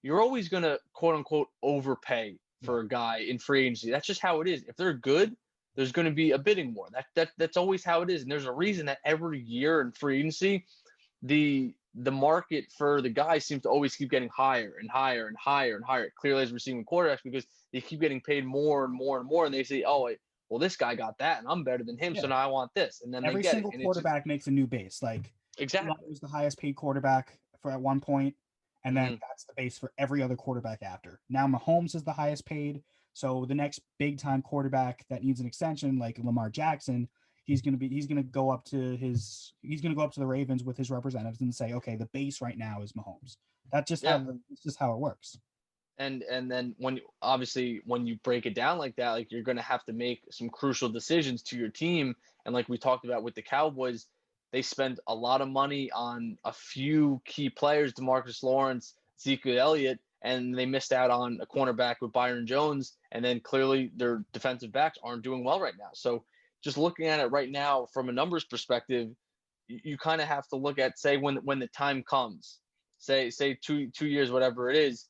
You're always gonna quote unquote overpay Yeah. for a guy in free agency. That's just how it is. If they're good, there's going to be a bidding war. That's always how it is. And there's a reason that every year in free agency, the market for the guys seems to always keep getting higher and higher and higher and higher. Clearly, as we're seeing with quarterbacks, because they keep getting paid more and more and more, and they say, "Oh, wait, well, this guy got that, and I'm better than him, so Yeah. now I want this," and then they Every get it, single and it's quarterback makes a new base. Like Eli exactly. was the highest paid quarterback for at one point, and then Hmm. that's the base for every other quarterback after. Now Mahomes is the highest paid. So the next big time quarterback that needs an extension, like Lamar Jackson, he's gonna go up to the Ravens with his representatives and say, okay, the base right now is Mahomes. Yeah, It's just how it works. and then obviously when you break it down like that, like you're going to have to make some crucial decisions to your team. And like we talked about with the Cowboys, they spend a lot of money on a few key players, DeMarcus Lawrence, Zeke Elliott, and they missed out on a cornerback with Byron Jones. And then clearly their defensive backs aren't doing well right now. So just looking at it right now from a numbers perspective, you kind of have to look at, say, when the time comes, say 2 years, whatever it is,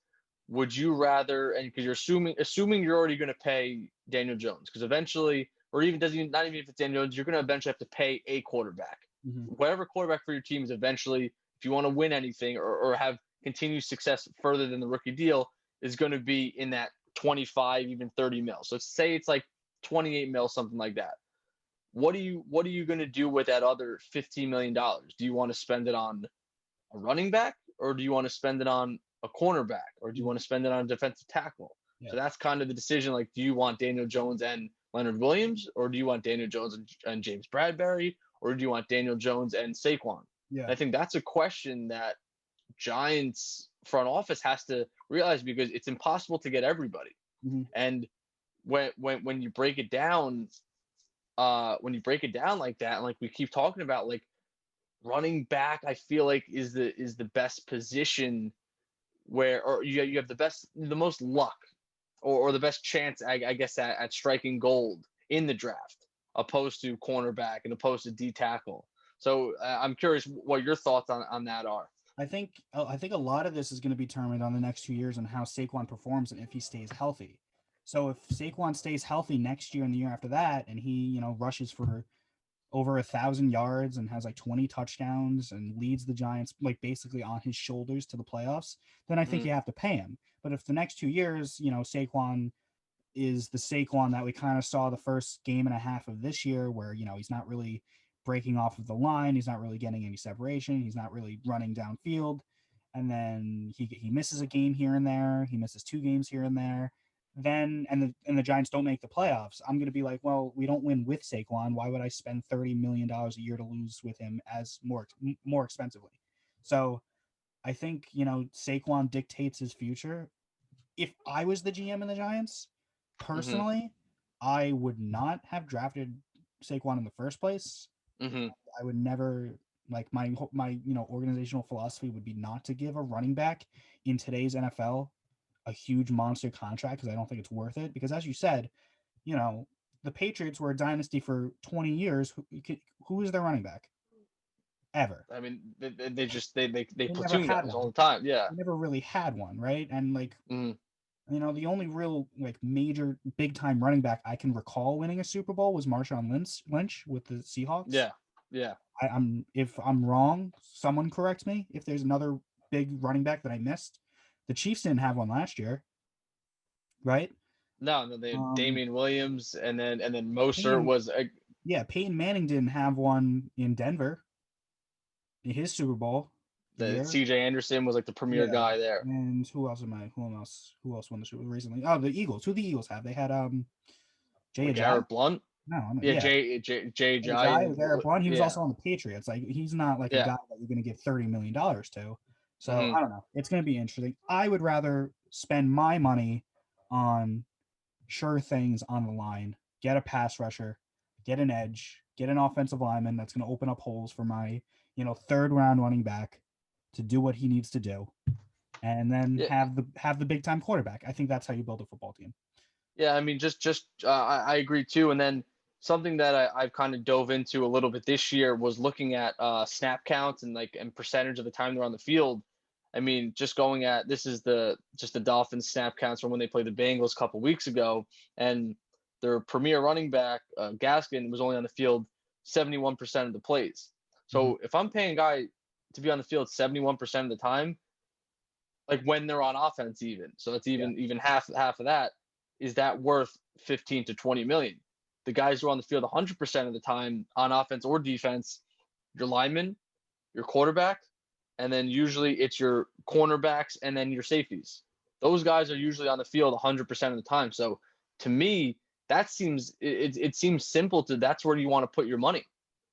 would you rather, and because you're assuming you're already going to pay Daniel Jones, because eventually, or even doesn't even, not even if it's Daniel Jones, you're going to eventually have to pay a quarterback. Mm-hmm. Whatever quarterback for your team is eventually, if you want to win anything or have continued success further than the rookie deal, is going to be in that 25, even 30 mil. So say it's like 28 mil, something like that. What are you going to do with that other $15 million? Do you want to spend it on a running back, or do you want to spend it on a cornerback, or do you want to spend it on a defensive tackle? Yeah. So that's kind of the decision. Like, do you want Daniel Jones and Leonard Williams, or do you want Daniel Jones and James Bradbury, or do you want Daniel Jones and Saquon? Yeah. And I think that's a question that Giants front office has to realize, because it's impossible to get everybody. Mm-hmm. And when you break it down, like that, and like we keep talking about, like running back, I feel like is the best position where, or you have the most luck, or the best chance, I guess, at striking gold in the draft, opposed to cornerback and opposed to D tackle. So I'm curious what your thoughts on that are. I think a lot of this is going to be determined on the next 2 years on how Saquon performs and if he stays healthy. So if Saquon stays healthy next year and the year after that, and he rushes for over 1,000 yards and has like 20 touchdowns and leads the Giants like basically on his shoulders to the playoffs, then I think Mm-hmm. you have to pay him. But if the next 2 years, Saquon is the Saquon that we kind of saw the first game and a half of this year, where he's not really breaking off of the line. He's not really getting any separation. He's not really running downfield. And then he misses a game here and there. He misses 2 games here and there. Then and the Giants don't make the playoffs. I'm going to be like, well, we don't win with Saquon. Why would I spend $30 million a year to lose with him as more expensively? So I think Saquon dictates his future. If I was the GM in the Giants, Mm-hmm. personally, I would not have drafted Saquon in the first place. Mm-hmm. I would never like my organizational philosophy would be not to give a running back in today's NFL a huge monster contract because I don't think it's worth it. Because as you said, you know the Patriots were a dynasty for 20 years. Who is their running back ever? I mean, they just they They never platoon had guys all one. the time. Yeah. They never really had one, right? And like Mm-hmm. the only real like major big time running back I can recall winning a Super Bowl was Marshawn Lynch with the Seahawks. Yeah. Yeah. I'm if I'm wrong, someone correct me. If there's another big running back that I missed, the Chiefs didn't have one last year, right? No, no, they had Um, Damian Williams, and then Mostert Peyton, was yeah, Peyton Manning didn't have one in Denver in his Super Bowl the year. C.J. Anderson was like the premier Yeah, guy there. and who else am I? Who else won the Super Bowl recently? Oh, the Eagles. Who the Eagles have? They had Jay Like Ajayi. Garrett Blunt. No, I mean, Yeah, yeah, Jay Ajayi Giant. was Garrett Blunt. He was Yeah, also on the Patriots. Like he's not like a yeah. guy that you're going to give $30 million to. So Hmm. I don't know. It's going to be interesting. I would rather spend my money on sure things on the line, get a pass rusher, get an edge, get an offensive lineman that's going to open up holes for my, third round running back to do what he needs to do, and then Yeah, have the big time quarterback. I think that's how you build a football team. yeah. I mean, just I agree too. And then something that I've kind of dove into a little bit this year was looking at snap counts and and percentage of the time they're on the field. I mean, just going at this is the Dolphins snap counts from when they played the Bengals a couple weeks ago, and their premier running back Gaskin was only on the field 71% of the plays. Mhm. So if I'm paying a guy to be on the field 71% of the time, like when they're on offense, even so, that's Yeah. even half of that. Is that worth 15 to 20 million? The guys who are on the field 100% of the time on offense or defense, your lineman, your quarterback, and then usually it's your cornerbacks and then your safeties. Those guys are usually on the field 100% of the time. So to me, that it seems simple to that's where you want to put your money.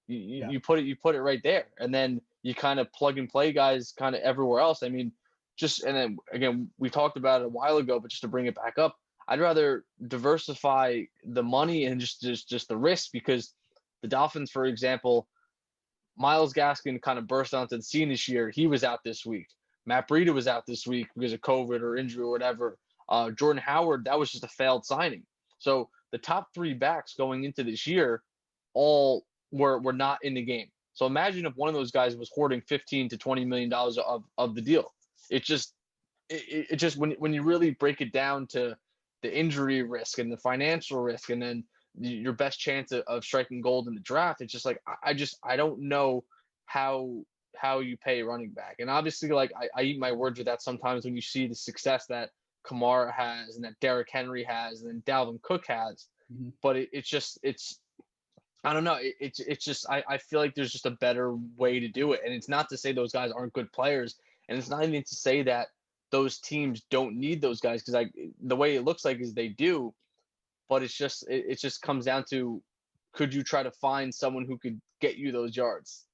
Yeah. You put it right there, and then you kind of plug and play guys kind of everywhere else. I mean, just and then again we talked about it a while ago, but just to bring it back up, I'd rather diversify the money and just the risk because the Dolphins, for example, Miles Gaskin kind of burst onto the scene this year. He was out this week. Matt Breida was out this week because of COVID or injury or whatever. Jordan Howard, that was just a failed signing. So the top three backs going into this year all were not in the game. So imagine if one of those guys was hoarding 15 to 20 million dollars of the deal. It just it just when you really break it down to the injury risk and the financial risk and then your best chance of striking gold in the draft, it's just like I don't know how how you pay running back. And obviously, like I eat my words with that sometimes when you see the success that Kamara has and that Derrick Henry has and then Dalvin Cook has. Mhm. But it's I don't know. It's just I feel like there's just a better way to do it, and it's not to say those guys aren't good players, and it's not even to say that those teams don't need those guys because the way it looks like is they do, but it just comes down to could you try to find someone who could get you those yards?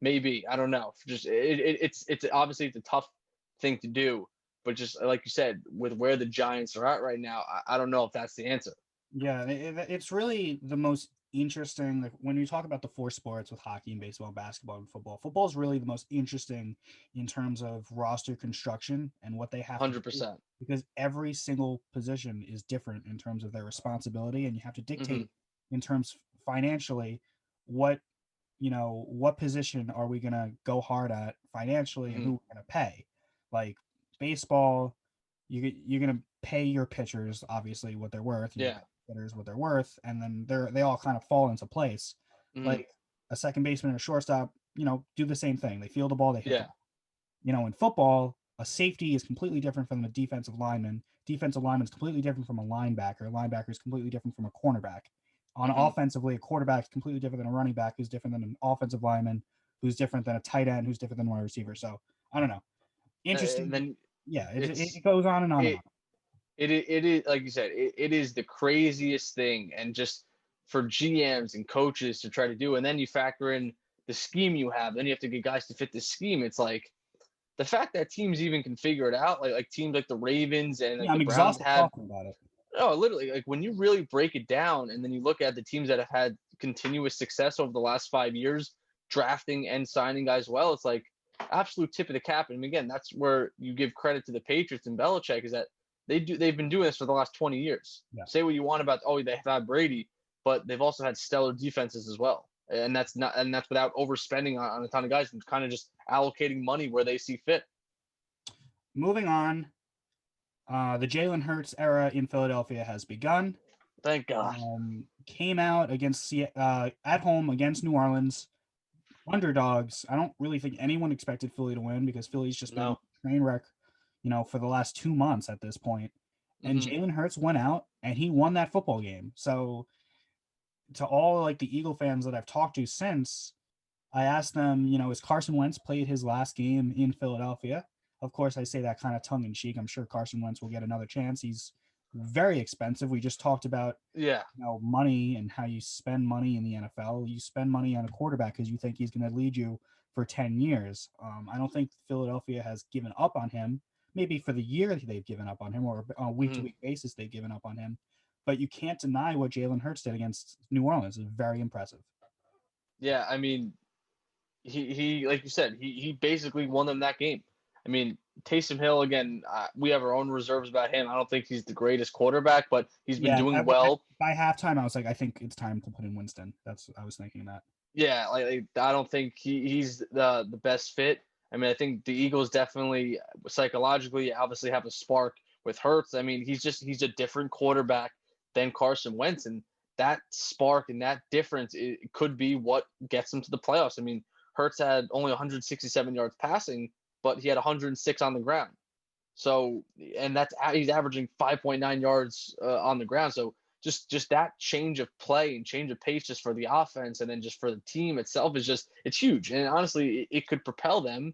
Maybe I don't know. Just it's obviously it's a tough thing to do, but just like you said, with where the Giants are at right now, I don't know if that's the answer. Yeah, it's really the most interesting. Like when you talk about the four sports with hockey and baseball, basketball and football, football is really the most interesting in terms of roster construction and what they have to Hundred do percent. because every single position is different in terms of their responsibility, and you have to Mhm. dictate in terms financially what what position are we gonna go hard at financially and Mhm. who we're gonna pay. Like baseball, you're gonna pay your pitchers obviously what they're worth. You're gonna Yeah. pay hitters what they're worth, and then they all kind of fall into place. Mhm. Like a second baseman and a shortstop, do the same thing. They field the ball, they hit the Yeah. ball. In football, a safety is completely different from a defensive lineman. Defensive lineman is completely different from a linebacker. A linebacker is completely different from a cornerback. on offensively, a quarterback is completely different than a running back, who's different than an offensive lineman, who's different than a tight end, who's different than a wide receiver. So I don't know. And Interesting. then Yeah, it's it goes on and on and it on. it is like you said, it is the craziest thing, and just for GMs and coaches to try to do, and then you factor in the scheme you have, then you have to get guys to fit the scheme. It's like the fact that teams even can figure it out, like teams like the Ravens and Yeah, like the I'm Browns exhausted had. talking about it. Oh, literally, like when you really break it down, and then you look at the teams that have had continuous success over the last 5 years, drafting and signing guys well, it's like absolute tip of the cap. And again, that's where you give credit to the Patriots and Belichick, is that they've been doing this for the last 20 years. Yeah. Say what you want about, oh, they have had Brady, but they've also had stellar defenses as well. And that's without overspending on a ton of guys, and kind of just allocating money where they see fit. Moving on, the Jalen Hurts era in Philadelphia has begun. Thank God. Came out against at home against New Orleans, underdogs. I don't really think anyone expected Philly to win because Philly's just been a No. train wreck, for the last 2 months at this point. And Mm-hmm. Jalen Hurts went out and he won that football game. So to all like the Eagle fans that I've talked to since, I asked them, is Carson Wentz played his last game in Philadelphia? Of course, I say that kind of tongue in cheek. I'm sure Carson Wentz will get another chance. He's very expensive. We just talked about Yeah. money and how you spend money in the NFL. You spend money on a quarterback because you think he's going to lead you for 10 years. I don't think Philadelphia has given up on him. Maybe for the year they've given up on him, or on a week-to-week basis they've given up on him. But you can't deny what Jalen Hurts did against New Orleans. It's very impressive. Yeah, I mean, he like you said, he basically won them that game. I mean, Taysom Hill again. We have our own reserves about him. I don't think he's the greatest quarterback, but he's been Yeah, doing well. by halftime, I was like, I think it's time to put in Winston. I was thinking that. Yeah, like I don't think he's the best fit. I mean, I think the Eagles definitely psychologically obviously have a spark with Hurts. I mean, he's a different quarterback than Carson Wentz, and that spark and that difference, it could be what gets him to the playoffs. I mean, Hurts had only 167 yards passing, but he had 106 on the ground. So, and he's averaging 5.9 yards on the ground. So just that change of play and change of pace just for the offense, and then just for the team itself, is just, it's huge. And honestly, it could propel them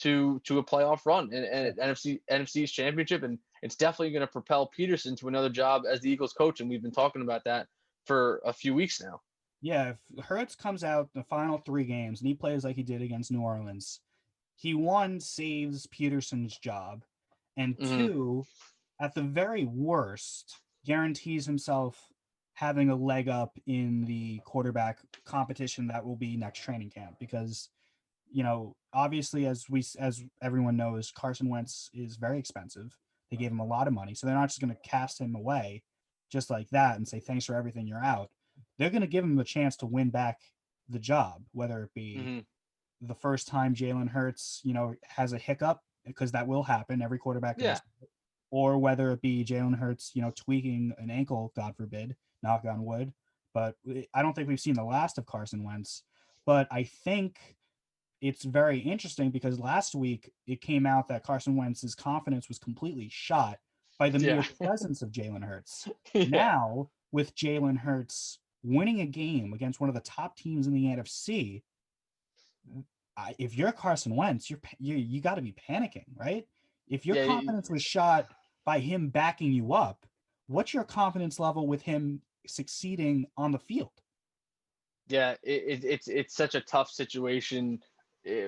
to a playoff run and NFC's championship. And it's definitely going to propel Peterson to another job as the Eagles coach. And we've been talking about that for a few weeks now. Yeah, if Hurts comes out the final 3 games and he plays like he did against New Orleans, he one saves Peterson's job, and Mm-hmm. two, at the very worst, guarantees himself having a leg up in the quarterback competition that will be next training camp. Because obviously, as everyone knows, Carson Wentz is very expensive. They gave him a lot of money, so they're not just going to cast him away just like that and say thanks for everything, you're out. They're going to give him a chance to win back the job, whether it be Mm-hmm. the first time Jalen Hurts, has a hiccup, because that will happen. Every quarterback Yeah. does. Or whether it be Jalen Hurts, tweaking an ankle, God forbid, knock on wood. But I don't think we've seen the last of Carson Wentz. But I think it's very interesting because last week it came out that Carson Wentz's confidence was completely shot by the mere Yeah. presence of Jalen Hurts. Yeah. Now, with Jalen Hurts winning a game against one of the top teams in the NFC, if you're Carson Wentz, you got to be panicking, right? If your Yeah. confidence was shot by him backing you up, what's your confidence level with him succeeding on the field? Yeah, it's such a tough situation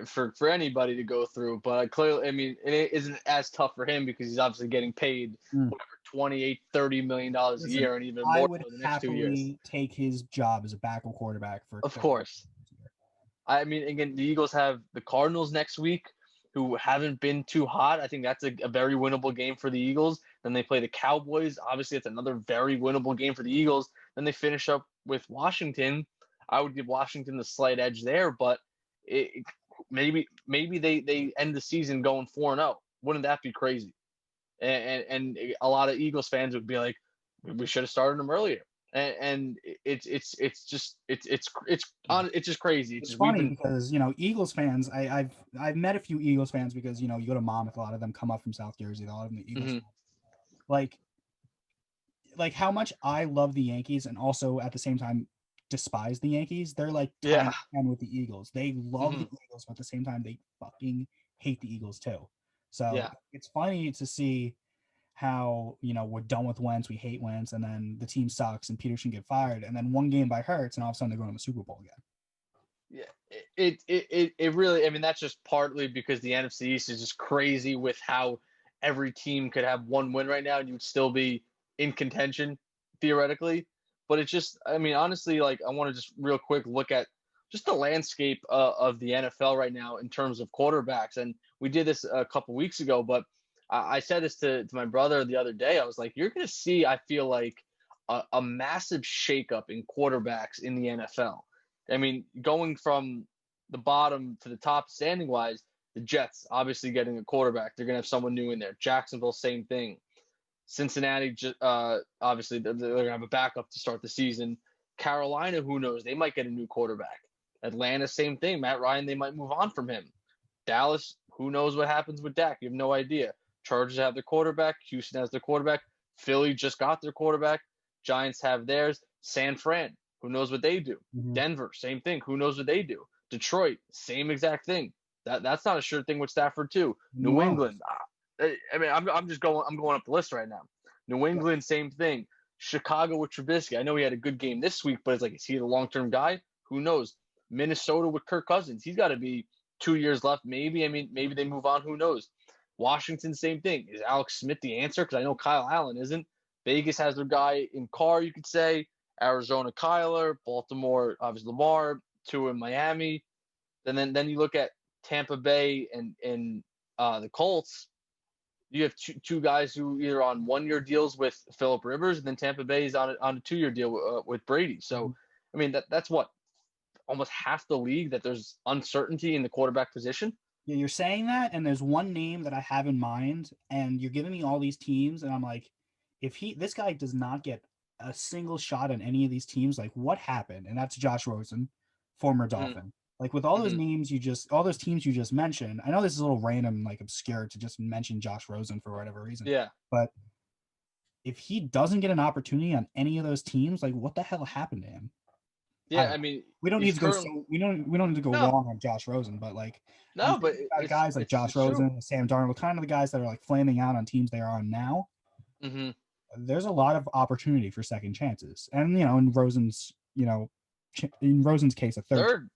for anybody to go through. But clearly, I mean, it isn't as tough for him because he's obviously getting paid whatever 28-30 million a Listen, year, and even I more would so the next 2 years. happily take his job as a backup quarterback for Of 30 course. years. I mean, again, the Eagles have the Cardinals next week, who haven't been too hot. I think that's a very winnable game for the Eagles. Then they play the Cowboys. Obviously, it's another very winnable game for the Eagles. Then they finish up with Washington. I would give Washington the slight edge there, but maybe they end the season going 4-0. Wouldn't that be crazy? And a lot of Eagles fans would be like, we should have started them earlier. And it's just crazy. It's It's just funny because Eagles fans. I've met a few Eagles fans because you go to Monmouth. A lot of them come up from South Jersey. A lot of them are Eagles mm-hmm. fans. Like like how much I love the Yankees and also at the same time despise the Yankees. They're like Yeah. 10 with the Eagles. They love Hmm. the Eagles, but at the same time they fucking hate the Eagles too. So Yeah. it's funny to see how, we're done with Wentz, we hate Wentz, and then the team sucks and Peterson get fired, and then one game by Hurts, and all of a sudden they're going to the Super Bowl again. Yeah, it really. I mean, that's just partly because the NFC East is just crazy with how every team could have one win right now and you would still be in contention theoretically. But it's just, I mean, honestly, like I want to just real quick look at just the landscape of the NFL right now in terms of quarterbacks. And we did this a couple weeks ago, but I said this to my brother the other day. I was like, you're going to see, I feel like, a massive shakeup in quarterbacks in the NFL. I mean, going from the bottom to the top standing wise, the Jets obviously getting a quarterback. They're going to have someone new in there. Jacksonville, same thing. Cincinnati, obviously, they're going to have a backup to start the season. Carolina, who knows? They might get a new quarterback. Atlanta, same thing. Matt Ryan, they might move on from him. Dallas, who knows what happens with Dak? You have no idea. Chargers have their quarterback. Houston has their quarterback. Philly just got their quarterback. Giants have theirs. San Fran, who knows what they do? Mm-hmm. Denver, same thing. Who knows what they do? Detroit, same exact thing. That's not a sure thing with Stafford too. New England, I mean, I'm going up the list right now. New England, same thing. Chicago with Trubisky. I know he had a good game this week, but it's like, is he the long-term guy? Who knows? Minnesota with Kirk Cousins. He's got to be 2 years left, maybe. I mean, maybe they move on. Who knows? Washington, same thing. Is Alex Smith the answer? Because I know Kyle Allen isn't. Vegas has their guy in Carr, you could say. Arizona, Kyler. Baltimore, obviously Lamar. Two in Miami. And then you look at Tampa Bay and the Colts. You have two guys who either on 1-year deals with Phillip Rivers, and then Tampa Bay is on a 2-year deal with Brady. So, I mean, that's what, almost half the league that there's uncertainty in the quarterback position. Yeah, you're saying that, and there's one name that I have in mind, and you're giving me all these teams, and I'm like, if this guy does not get a single shot on any of these teams, like what happened? And that's Josh Rosen, former Dolphin. Like with all those names all those teams you just mentioned, I know this is a little random, like obscure to just mention Josh Rosen for whatever reason. Yeah. But if he doesn't get an opportunity on any of those teams, like what the hell happened to him? Yeah, I mean, we don't need to go. We don't need to go long on Josh Rosen, but like but guys like Josh Rosen, Sam Darnold, kind of the guys that are like flaming out on teams they are on now. Mm-hmm. There's a lot of opportunity for second chances, and in Rosen's case, a third.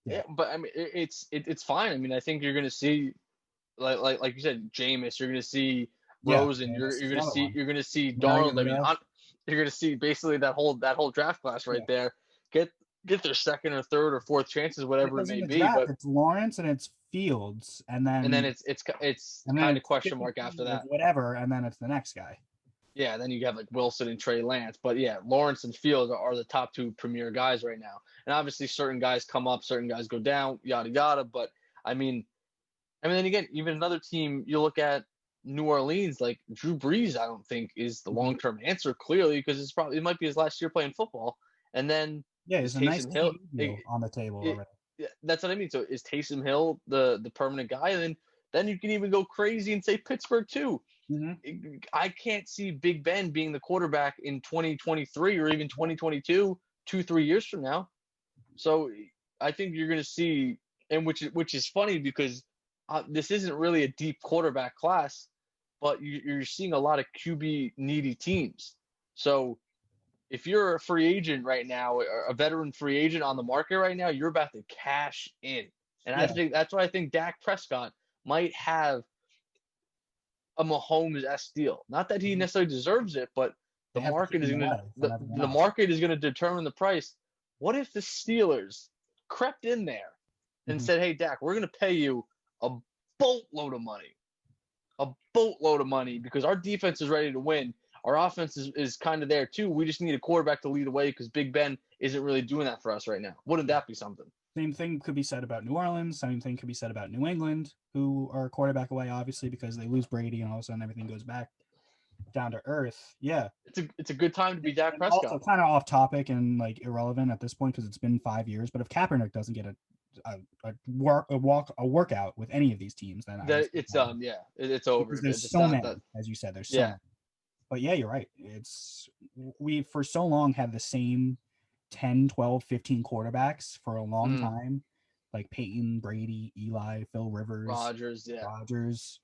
Yeah, but I mean, it's fine. I mean, I think you're going to see, like you said, Jameis. You're going to see Rosen. You're going to see Darnold. I mean, you're going to see basically that whole draft class right there. Get their second or third or fourth chances, whatever it may be. But it's Lawrence and it's Fields, and then it's kind of question mark after that. Whatever, and then it's the next guy. Yeah, then you have like Wilson and Trey Lance. But yeah, Lawrence and Fields are the top two premier guys right now. And obviously certain guys come up, certain guys go down, yada yada. But I mean then again, even another team, you look at New Orleans, like Drew Brees, I don't think is the long term answer clearly, because it might be his last year playing football. And then it's a nice deal on the table already. Yeah, that's what I mean. So is Taysom Hill the permanent guy? And then you can even go crazy and say Pittsburgh too. Mm-hmm. I can't see Big Ben being the quarterback in 2023 or even 2022, 2-3 years from now. So I think you're going to see, and which is funny because this isn't really a deep quarterback class, but you're seeing a lot of QB needy teams. So if you're a free agent right now, a veteran free agent on the market right now, you're about to cash in. And I think that's why I think Dak Prescott might have a Mahomes-esque deal. Not that he necessarily deserves it, but the market is going to determine the price. What if the Steelers crept in there and said, "Hey, Dak, we're going to pay you a boatload of money because our defense is ready to win. Our offense is kind of there too. We just need a quarterback to lead the way because Big Ben isn't really doing that for us right now." Wouldn't that be something? Same thing could be said about New Orleans. Same thing could be said about New England, who are a quarterback away, obviously, because they lose Brady and all of a sudden everything goes back down to earth. Yeah. It's a good time to be Dak Prescott. Also kind of off topic and like irrelevant at this point because it's been 5 years. But if Kaepernick doesn't get a workout with any of these teams, then it's over. Because there's so many, as you said, there's so many. But yeah, you're right. It's we for so long had the same 10, 12, 15 quarterbacks for a long Mm, time, like Peyton, Brady, Eli, Phil Rivers, Rodgers, yeah, Rodgers,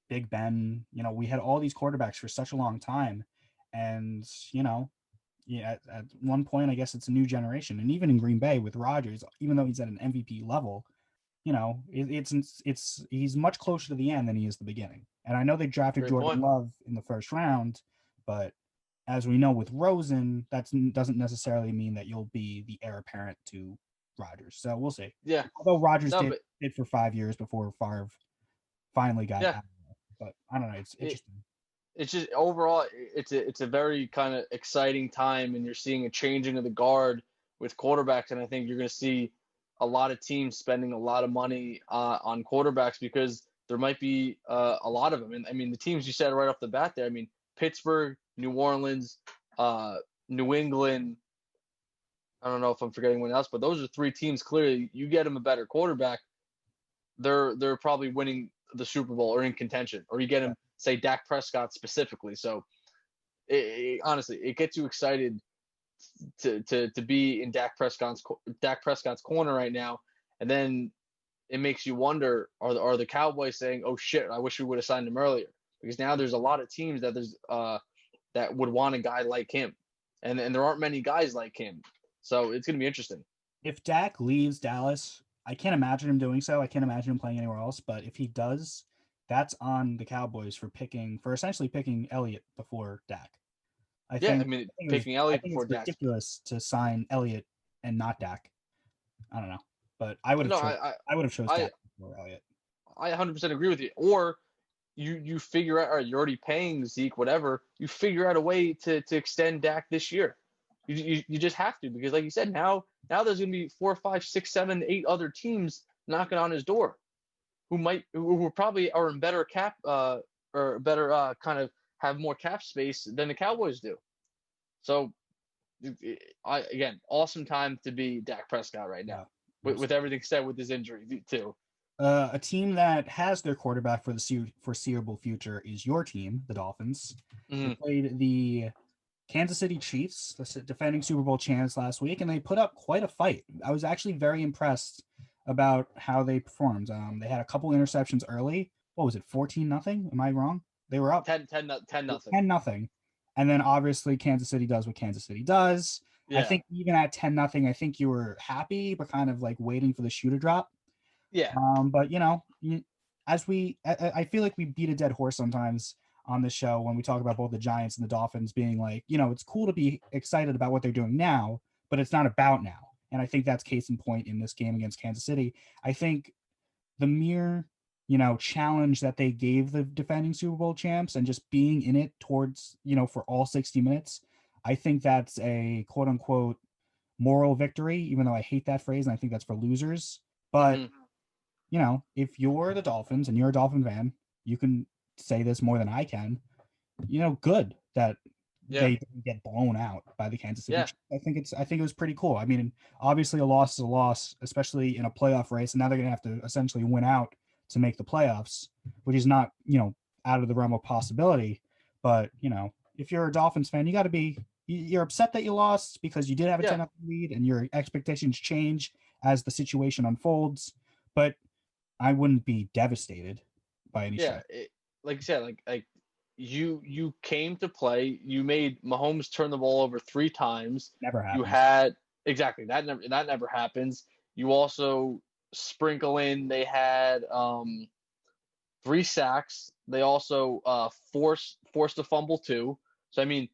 Big Ben. We had all these quarterbacks for such a long time, and yeah, at one point, I guess it's a new generation, and even in Green Bay with Rodgers, even though he's at an MVP level, it's he's much closer to the end than he is the beginning. And I know they drafted great Jordan point. Love in the first round, but as we know with Rosen, that doesn't necessarily mean that you'll be the heir apparent to Rodgers. So we'll see. Yeah, Although Rodgers no, did but it for 5 years before Favre finally got yeah, out. But I don't know. It's it, interesting. it's just overall, it's a very kind of exciting time, and you're seeing a changing of the guard with quarterbacks, and I think you're going to see a lot of teams spending a lot of money on quarterbacks because there might be a lot of them. And I mean, the teams you said right off the bat there. I mean, Pittsburgh, New Orleans, uh, New England. I don't know if I'm forgetting anyone else, but those are three teams. Clearly, you get them a better quarterback, they're probably winning the Super Bowl or in contention. Or you get Yeah. them, say Dak Prescott specifically. So honestly, it gets you excited to be in Dak Prescott's corner right now, and then it makes you wonder: are the Cowboys saying, "Oh shit, I wish we would have signed him earlier"? Because now there's a lot of teams that would want a guy like him, and there aren't many guys like him, so it's gonna be interesting. If Dak leaves Dallas, I can't imagine him doing so. I can't imagine him playing anywhere else. But if he does, that's on the Cowboys for essentially picking Elliott before Dak. I Yeah, I think mean, I think it was picking I Elliott think before it's Dak. ridiculous to sign Elliott and not Dak. I don't know, but I would have No, chose I would have chose I Dak before Elliott. I 100% agree with you. Or you figure out, all right, you're already paying Zeke, whatever. You figure out a way to extend Dak this year. You just have to, because like you said, now there's gonna be 4, 5, 6, 7, 8 other teams knocking on his door who probably are in better cap or better kind of have more cap space than the Cowboys do. So again, awesome time to be Dak Prescott right now Yeah, with everything said with his injury too. a team that has their quarterback for the foreseeable future is your team, the Dolphins. They Mm-hmm. played the Kansas City Chiefs, the defending Super Bowl champs, last week, and they put up quite a fight. I was actually very impressed about how they performed. They had a couple interceptions early. What was it, 14-0? Am I wrong? They were up 10 nothing. 10-0. And then obviously Kansas City does what Kansas City does. I Yeah. think even at 10-0, I think you were happy, but kind of like waiting for the shoe to drop. Yeah. But I feel like we beat a dead horse sometimes on this show when we talk about both the Giants and the Dolphins being like, it's cool to be excited about what they're doing now, but it's not about now. And I think that's case in point in this game against Kansas City. I think the mere, challenge that they gave the defending Super Bowl champs and just being in it towards, for all 60 minutes, I think that's a quote unquote moral victory, even though I hate that phrase and I think that's for losers. But Mm-hmm. if you're the Dolphins and you're a Dolphin fan, you can say this more than I can. Good that Yeah. they didn't get blown out by the Kansas City Yeah. Chiefs. I think it was pretty cool. I mean, obviously a loss is a loss, especially in a playoff race, and now they're going to have to essentially win out to make the playoffs, which is not, out of the realm of possibility. But, if you're a Dolphins fan, you're upset that you lost because you did have a Yeah. 10 lead and your expectations change as the situation unfolds. But I wouldn't be devastated by any Yeah. stretch. Like you said, like you came to play. You made Mahomes turn the ball over 3 times. Never You happens. had exactly that never happens. You also sprinkle in they had 3 sacks. They also forced a fumble too. So I mean,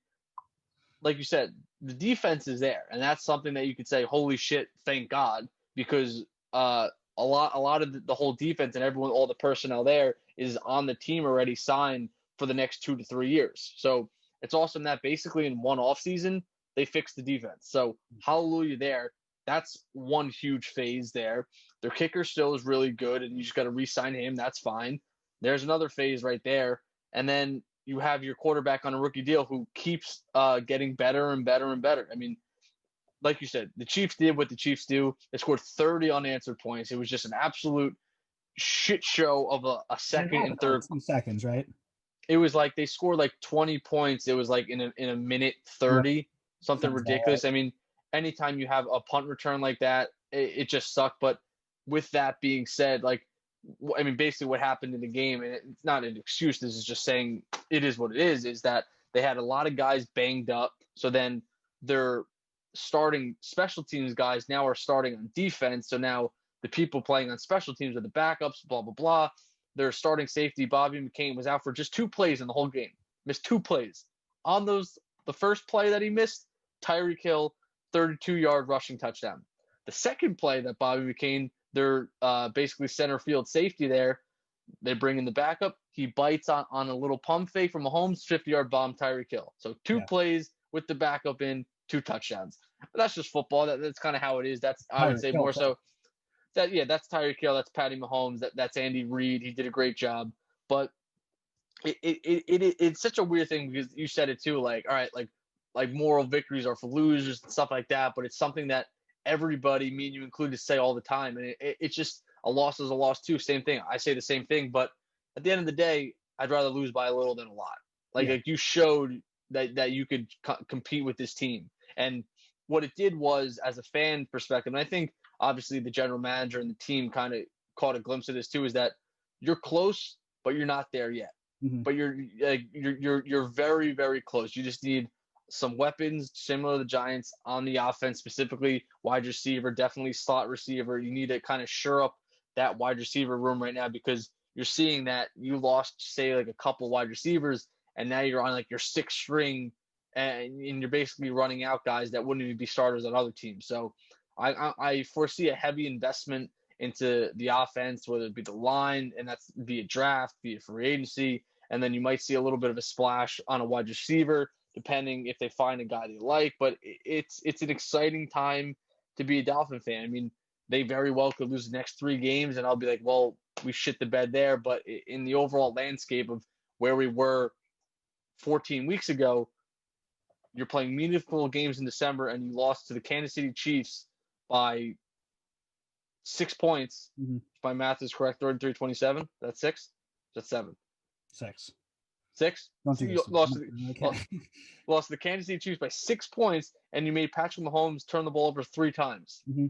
like you said, the defense is there, and that's something that you could say, "Holy shit, thank God," because a lot of the whole defense and everyone, all the personnel there is on the team already signed for the next 2 to 3 years. So it's awesome that basically in one off season they fixed the defense. So hallelujah there. That's one huge phase there. Their kicker still is really good, and you just got to re-sign him. That's fine. There's another phase right there, and then you have your quarterback on a rookie deal who keeps getting better and better and better. I mean, like you said, the Chiefs did what the Chiefs do. They scored 30 unanswered points. It was just an absolute shit show of a And it second happened and in like third. 2 seconds, right? it was like they scored like 20 points. It was like in a minute 30, something Sounds about ridiculous. I mean, anytime you have a punt return like that, it just sucked. But with that being said, like, I mean, basically what happened in the game, and it's not an excuse. This is just saying it is what it is that they had a lot of guys banged up. So then their starting special teams guys now are starting on defense. So now the people playing on special teams are the backups, blah, blah, blah. Their starting safety, Bobby McCain, was out for just 2 plays in the whole game. Missed 2 plays. On those, the first play that he missed, Tyreek Hill, 32-yard rushing touchdown. The second play that Bobby McCain, their basically center field safety there, they bring in the backup. He bites on a little pump fake from Mahomes, 50-yard bomb, Tyreek Hill. So 2 plays with the backup in, 2 touchdowns. But that's just football. That's kind of how it is. That's, I would say, more so. That's Tyreek Hill. That's Patty Mahomes. That's Andy Reid. He did a great job. But it's such a weird thing because you said it too. Like, all right, like moral victories are for losers and stuff like that. But it's something that everybody, me and you included, say all the time. And it's just a loss is a loss too. Same thing. I say the same thing. But at the end of the day, I'd rather lose by a little than a lot. Like you showed that you could compete with this team. And what it did was, as a fan perspective, and I think obviously the general manager and the team kind of caught a glimpse of this too, is that you're close, but you're not there yet. Mm-hmm. But you're very, very close. You just need some weapons similar to the Giants on the offense, specifically wide receiver, definitely slot receiver. You need to kind of shore up that wide receiver room right now because you're seeing that you lost, say, like a couple wide receivers, and now you're on like your 6th string, and you're basically running out guys that wouldn't even be starters on other teams. So I foresee a heavy investment into the offense, whether it be the line, and that's via draft, via free agency, and then you might see a little bit of a splash on a wide receiver, depending if they find a guy they like. But it's an exciting time to be a Dolphin fan. I mean, they very well could lose the next 3 games, and I'll be like, well, we shit the bed there. But in the overall landscape of where we were 14 weeks ago, you're playing meaningful games in December, and you lost to the Kansas City Chiefs by 6 points. Mm-hmm. If my math is correct, 33-27. That's 6? That's 7. 6. 6? Don't think you lost to the Kansas City Chiefs by 6 points, and you made Patrick Mahomes turn the ball over 3 times. Mm-hmm.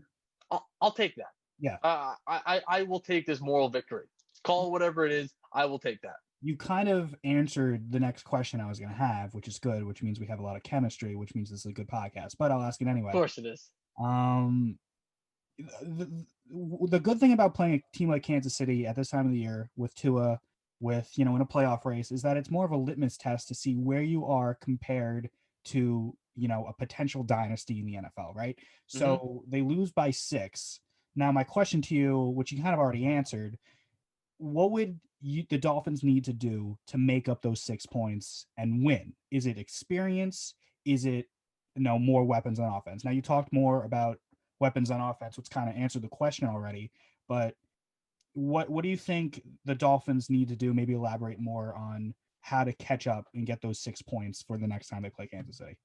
I'll take that. Yeah. I will take this moral victory. Call it whatever it is. I will take that. You kind of answered the next question I was going to have, which is good, which means we have a lot of chemistry, which means this is a good podcast. But I'll ask it anyway. Of course it is. The good thing about playing a team like Kansas City at this time of the year with Tua, with, in a playoff race, is that it's more of a litmus test to see where you are compared to, a potential dynasty in the NFL, right? So they lose by 6. Now, my question to you, which you kind of already answered, what would the Dolphins need to do to make up those 6 points and win? Is it experience? Is it, more weapons on offense? Now, you talked more about weapons on offense, which kind of answered the question already, but what do you think the Dolphins need to do? Maybe elaborate more on how to catch up and get those 6 points for the next time they play Kansas City.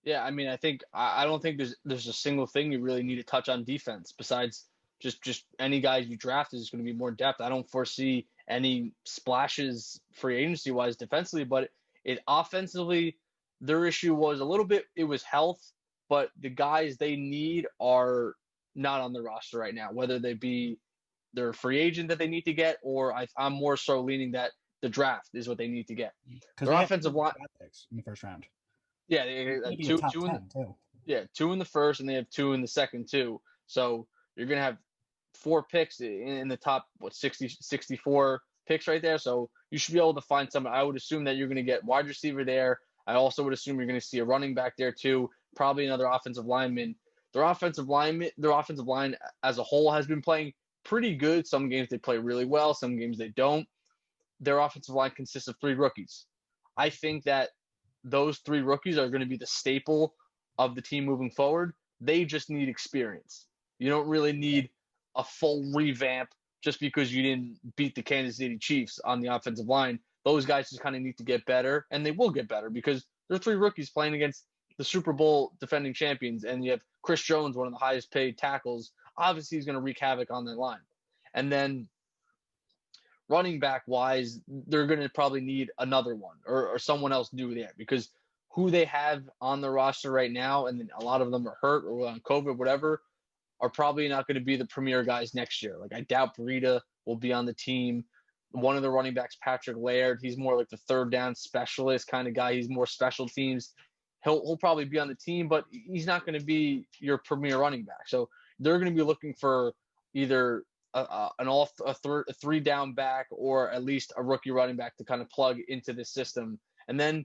Yeah, I mean, I don't think there's a single thing you really need to touch on defense besides just any guys you draft is going to be more depth. I don't foresee any splashes free agency wise defensively, but it offensively, their issue was a little bit, it was health, but the guys they need are not on the roster right now, whether they be their free agent that they need to get, or I'm more so leaning that the draft is what they need to get. Their offensive line picks in the first round. Yeah, two in the first, and they have 2 in the second too. So you're gonna have 4 picks in the top 64 picks right there. So you should be able to find someone. I would assume that you're gonna get wide receiver there. I also would assume you're gonna see a running back there too. Probably another offensive lineman. Their offensive line as a whole has been playing pretty good. Some games they play really well, some games they don't. Their offensive line consists of 3 rookies. I think that those 3 rookies are going to be the staple of the team moving forward. They just need experience. You don't really need a full revamp just because you didn't beat the Kansas City Chiefs on the offensive line. Those guys just kind of need to get better, and they will get better because they're 3 rookies playing against the Super Bowl defending champions, and you have Chris Jones, one of the highest paid tackles. Obviously, he's going to wreak havoc on that line. And then running back wise, they're going to probably need another one or someone else new there because who they have on the roster right now, and then a lot of them are hurt or on COVID, whatever, are probably not going to be the premier guys next year. Like I doubt Breida will be on the team. One of the running backs, Patrick Laird, he's more like the third down specialist kind of guy. He's more special teams. He'll probably be on the team, but he's not going to be your premier running back. So they're going to be looking for either a three down back or at least a rookie running back to kind of plug into this system. And then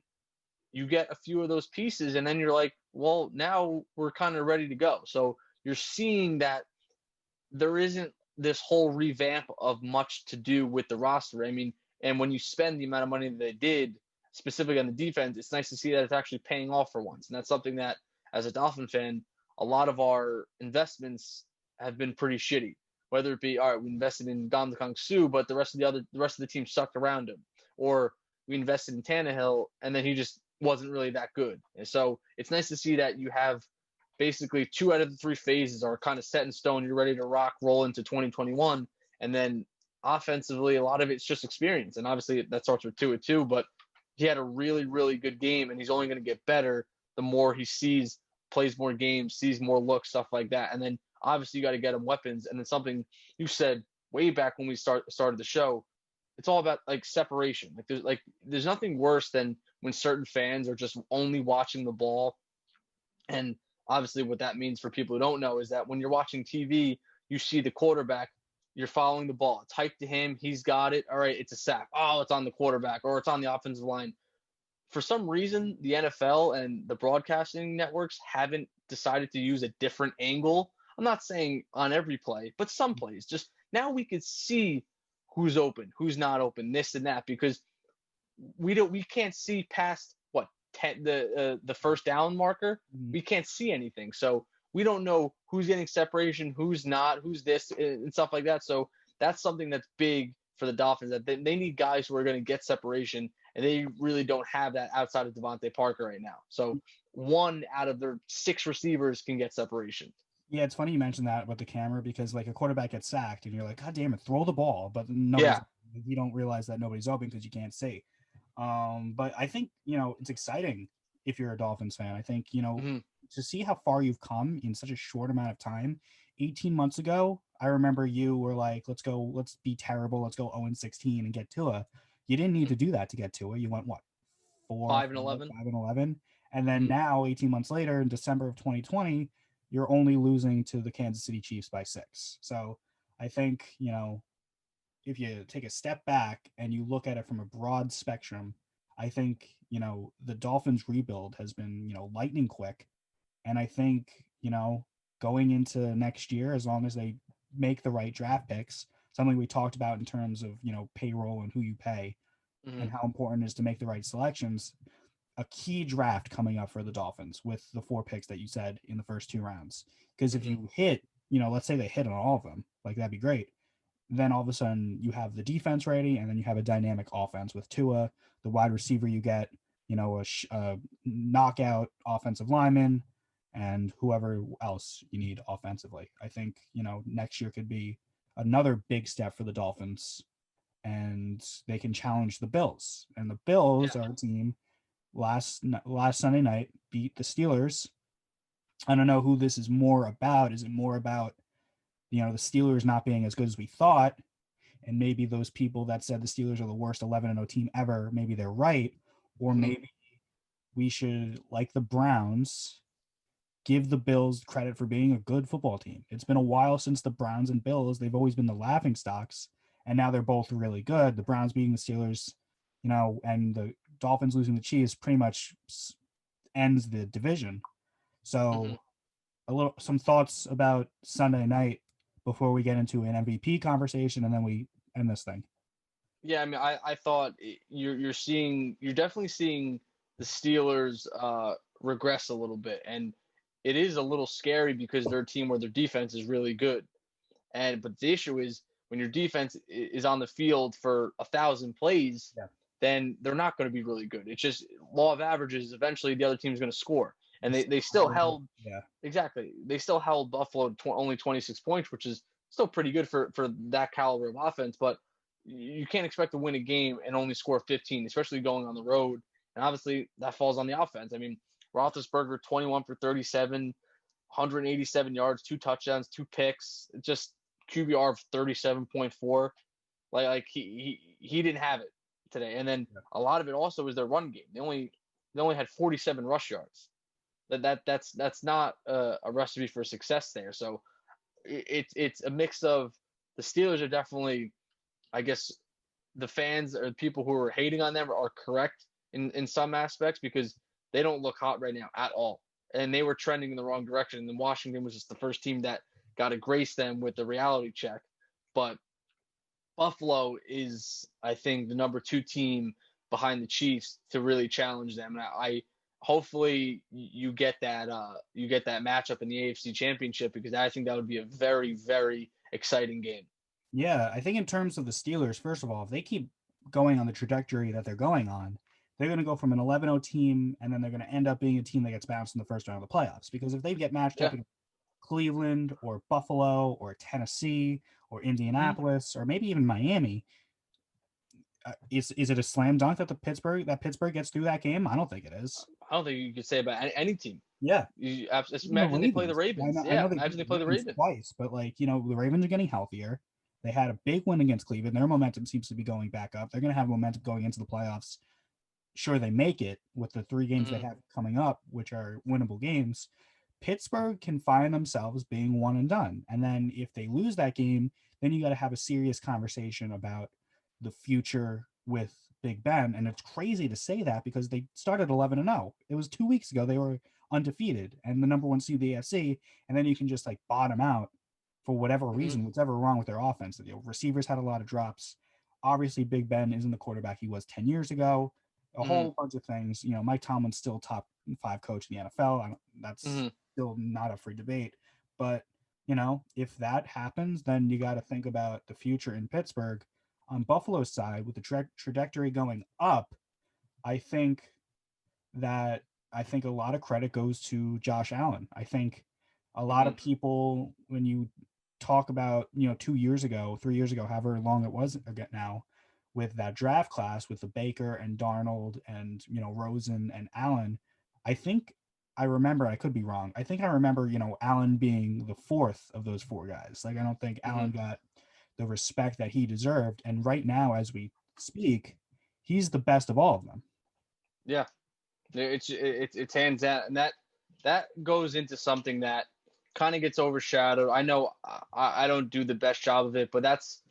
you get a few of those pieces, and then you're like, well, now we're kind of ready to go. So you're seeing that there isn't this whole revamp of much to do with the roster. I mean, and when you spend the amount of money that they did, specifically on the defense, it's nice to see that it's actually paying off for once. And that's something that, as a Dolphin fan, a lot of our investments have been pretty shitty. Whether it be, all right, we invested in Ndamukong Suh, but the rest of the team sucked around him, or we invested in Tannehill and then he just wasn't really that good. And so it's nice to see that you have basically 2 out of the 3 phases are kind of set in stone. You're ready to rock, roll into 2021, and then offensively, a lot of it's just experience, and obviously that starts with Tua too. But he had a really, really good game, and he's only going to get better the more he plays more games, sees more looks, stuff like that. And then obviously you got to get him weapons. And then something you said way back when we started the show, it's all about like separation. There's nothing worse than when certain fans are just only watching the ball. And obviously what that means for people who don't know is that when you're watching TV, you see the quarterback, you're following the ball. It's hyped to him. He's got it. All right, it's a sack. Oh, it's on the quarterback or it's on the offensive line. For some reason, the NFL and the broadcasting networks haven't decided to use a different angle. I'm not saying on every play, but some plays. Just now we could see who's open, who's not open, this and that, because we can't see past what the first down marker. We can't see anything, so we don't know who's getting separation, who's not, who's this and stuff like that. So that's something that's big for the Dolphins, that they need guys who are going to get separation, and they really don't have that outside of Devontae Parker right now. So 1 out of their 6 receivers can get separation. Yeah, it's funny you mentioned that about the camera because like a quarterback gets sacked and you're like, God damn it, throw the ball, but you don't realize that nobody's open because you can't see. But I think it's exciting if you're a Dolphins fan. I think to see how far you've come in such a short amount of time. 18 months ago, I remember you were like, let's be terrible, let's go 0-16 and get Tua. You didn't need to do that to get Tua. You went what, 5-11, 5-11, and then now 18 months later in December of 2020. You're only losing to the Kansas City Chiefs by 6. So I think, if you take a step back and you look at it from a broad spectrum, I think, the Dolphins rebuild has been, lightning quick. And I think, going into next year, as long as they make the right draft picks, something we talked about in terms of, payroll and who you pay and how important it is to make the right selections. A key draft coming up for the Dolphins with the 4 picks that you said in the first 2 rounds. Because if you hit, let's say they hit on all of them, like that'd be great. Then all of a sudden you have the defense ready, and then you have a dynamic offense with Tua, the wide receiver you get, a knockout offensive lineman, and whoever else you need offensively. I think, next year could be another big step for the Dolphins, and they can challenge the Bills. And the Bills are a team last Sunday night beat the Steelers. I don't know who this is more about. Is it more about, the Steelers not being as good as we thought, and maybe those people that said the Steelers are the worst 11-0 team ever, maybe they're right, or maybe we should, like the Browns, give the Bills credit for being a good football team. It's been a while since the Browns and Bills, they've always been the laughing stocks, and now they're both really good. The Browns beating the Steelers, and the Dolphins losing the Chiefs pretty much ends the division. So some thoughts about Sunday night before we get into an MVP conversation, and then we end this thing. Yeah, I mean, I thought you're definitely seeing the Steelers regress a little bit, and it is a little scary because they're a team where their defense is really good. But the issue is when your defense is on the field for 1,000 plays, then they're not going to be really good. It's just law of averages. Eventually, the other team is going to score, and they still held exactly. They still held Buffalo only 26 points, which is still pretty good for that caliber of offense. But you can't expect to win a game and only score 15, especially going on the road. And obviously that falls on the offense. I mean, Roethlisberger, 21 for 37, 187 yards, 2 touchdowns, 2 picks, just QBR of 37.4. Like he didn't have it today. And then a lot of it also was their run game. They only had 47 rush yards. That's not a recipe for success there. So it's a mix of the Steelers are definitely, I guess, the fans or people who are hating on them are correct in some aspects because they don't look hot right now at all. And they were trending in the wrong direction. And then Washington was just the first team that got to grace them with the reality check. But Buffalo is, I think, the number 2 team behind the Chiefs to really challenge them. And I hopefully you get that matchup in the AFC Championship because I think that would be a very, very exciting game. Yeah, I think in terms of the Steelers, first of all, if they keep going on the trajectory that they're going on, they're going to go from an 11-0 team, and then they're going to end up being a team that gets bounced in the first round of the playoffs. Because if they get matched up in Cleveland or Buffalo or Tennessee or Indianapolis or maybe even Miami, is it a slam dunk that Pittsburgh gets through that game? I don't think it is. I don't think you could say about any team. Yeah. Imagine they play the Ravens. Imagine they play the Ravens twice, but the Ravens are getting healthier. They had a big win against Cleveland. Their momentum seems to be going back up. They're going to have momentum going into the playoffs. Sure, they make it with the 3 games they have coming up, which are winnable games. Pittsburgh can find themselves being one and done. And then if they lose that game, then you got to have a serious conversation about the future with Big Ben. And it's crazy to say that because they started 11-0. It was 2 weeks ago. They were undefeated and the number 1 seed of the AFC. And then you can just bottom out for whatever reason, whatever wrong with their offense. The receivers had a lot of drops. Obviously, Big Ben isn't the quarterback he was 10 years ago. A whole bunch of things. Mike Tomlin's still top 5 coach in the NFL. That's still not up for debate. But, if that happens, then you got to think about the future in Pittsburgh. On Buffalo's side, with the trajectory going up, I think a lot of credit goes to Josh Allen. I think a lot of people, when you talk about, 2 years ago, 3 years ago, however long it was again now, with that draft class with the Baker and Darnold and, Rosen and Allen, I think I remember, I could be wrong. I think I remember, Allen being the 4th of those 4 guys. I don't think Allen got the respect that he deserved. And right now, as we speak, he's the best of all of them. Yeah, it's hands down. And that goes into something that kind of gets overshadowed. I know I don't do the best job of it, but that's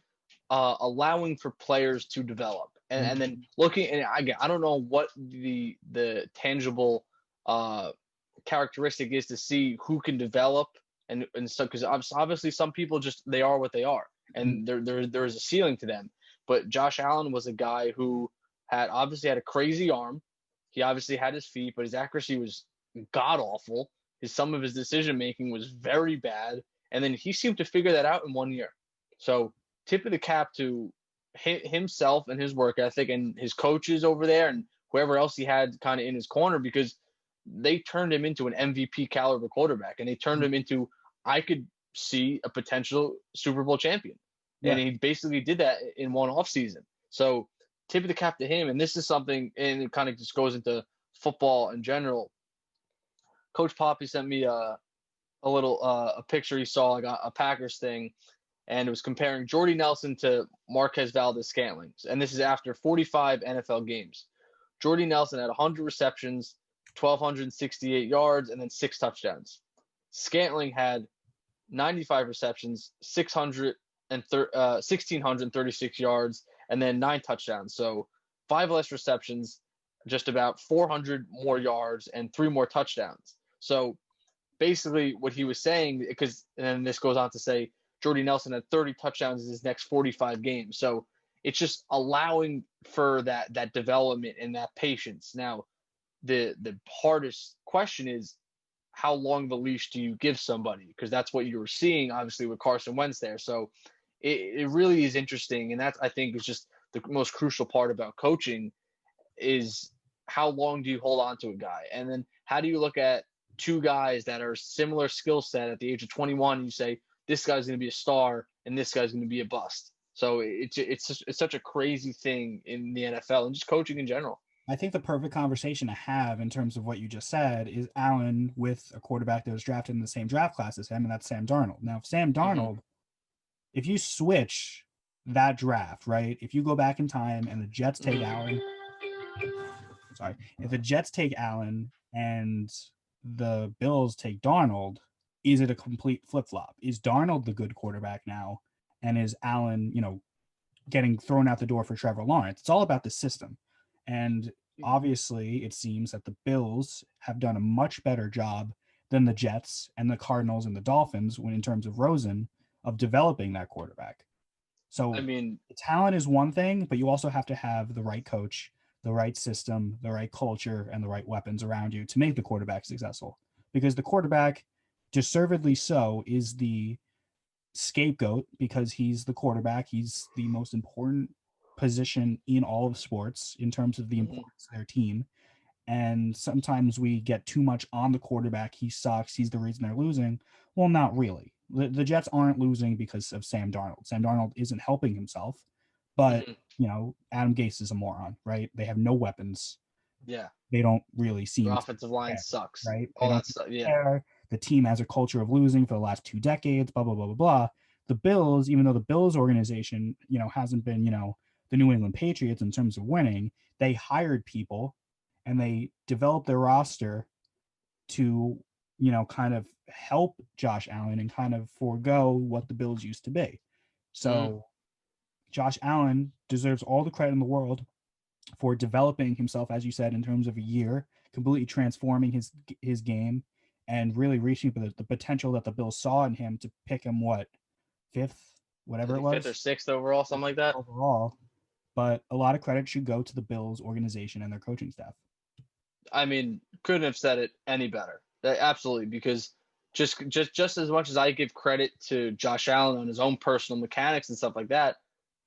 allowing for players to develop and then looking. And again, I don't know what the tangible characteristic is to see who can develop and so because obviously some people just they are what they are and there is a ceiling to them. But Josh Allen was a guy who obviously had a crazy arm. He obviously had his feet, but his accuracy was god awful. Some of his decision making was very bad, and then he seemed to figure that out in 1 year. So tip of the cap to himself and his work ethic and his coaches over there and whoever else he had kind of in his corner because they turned him into an MVP caliber quarterback and they turned him into, I could see a potential Super Bowl champion. Yeah. And he basically did that in one offseason. So tip of the cap to him. And this is something, and it kind of just goes into football in general. Coach Poppy sent me a picture he saw, like a Packers thing, and it was comparing Jordy Nelson to Marquez Valdes-Scantling. And this is after 45 NFL games. Jordy Nelson had 100 receptions, 1,268 yards, and then 6 touchdowns. Scantling had 95 receptions, 1,636 yards, and then 9 touchdowns. So 5 less receptions, just about 400 more yards, and 3 more touchdowns. So basically what he was saying, and then this goes on to say, Jordy Nelson had 30 touchdowns in his next 45 games. So it's just allowing for that development and that patience. Now, the hardest question is how long of a leash do you give somebody? Because that's what you were seeing, obviously, with Carson Wentz there. So it really is interesting. And that's, I think, is just the most crucial part about coaching is how long do you hold on to a guy? And then how do you look at 2 guys that are similar skill set at the age of 21 and you say, this guy's going to be a star and this guy's going to be a bust. So it's such a crazy thing in the NFL and just coaching in general. I think the perfect conversation to have in terms of what you just said is Allen with a quarterback that was drafted in the same draft class as him, and that's Sam Darnold. Now, Sam Darnold, if you switch that draft, right? If you go back in time and the Jets take Allen, sorry, if the Jets take Allen and the Bills take Darnold, is it a complete flip flop? Is Darnold the good quarterback now? And is Allen, getting thrown out the door for Trevor Lawrence? It's all about the system. And obviously, it seems that the Bills have done a much better job than the Jets and the Cardinals and the Dolphins when in terms of Rosen of developing that quarterback. So I mean, talent is one thing, but you also have to have the right coach, the right system, the right culture, and the right weapons around you to make the quarterback successful. Because the quarterback, deservedly so, is the scapegoat because he's the quarterback. He's the most important position in all of sports in terms of the importance of their team. And sometimes we get too much on the quarterback. He sucks. He's the reason they're losing. Well, not really. The Jets aren't losing because of Sam Darnold. Sam Darnold isn't helping himself, but Adam Gase is a moron, right? They have no weapons. yeah, They don't really their seem to offensive line care, sucks. right? They All don't that stuff. Yeah. care. The team has a culture of losing for the last 2 decades, blah, blah, blah, blah, blah. The Bills, even though the Bills organization, hasn't been, the New England Patriots in terms of winning, they hired people and they developed their roster to, kind of help Josh Allen and kind of forego what the Bills used to be. So Josh Allen deserves all the credit in the world for developing himself, as you said, in terms of a year, completely transforming his game and really reaching the potential that the Bills saw in him to pick him fifth, I whatever it think fifth or was, sixth overall, something like that. overall. But a lot of credit should go to the Bills organization and their coaching staff. I mean, couldn't have said it any better. Absolutely, because just as much as I give credit to Josh Allen on his own personal mechanics and stuff like that,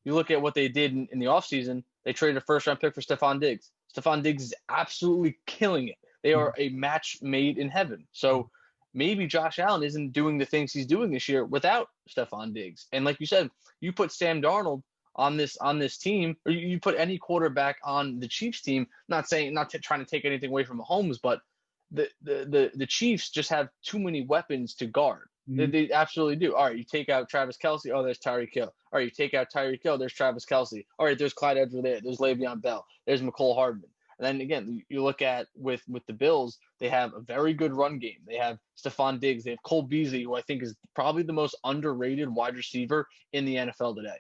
you look at what they did in the offseason, they traded a first-round pick for Stephon Diggs. Stephon Diggs is absolutely killing it. They are a match made in heaven. So maybe Josh Allen isn't doing the things he's doing this year without Stephon Diggs. And like you said, you put Sam Darnold on this team, or you put any quarterback on the Chiefs team. Not trying to take anything away from Mahomes, but the Chiefs just have too many weapons to guard. They absolutely do. All right, you take out Travis Kelce. Oh, there's Tyreek Hill. All right, you take out Tyreek Hill. There's Travis Kelce. All right, there's Clyde Edwards-Helaire. There's Le'Veon Bell. There's McCole Hardman. And then again, you look at with the Bills, they have a very good run game. They have Stephon Diggs. They have Cole Beasley, who I think is probably the most underrated wide receiver in the NFL today.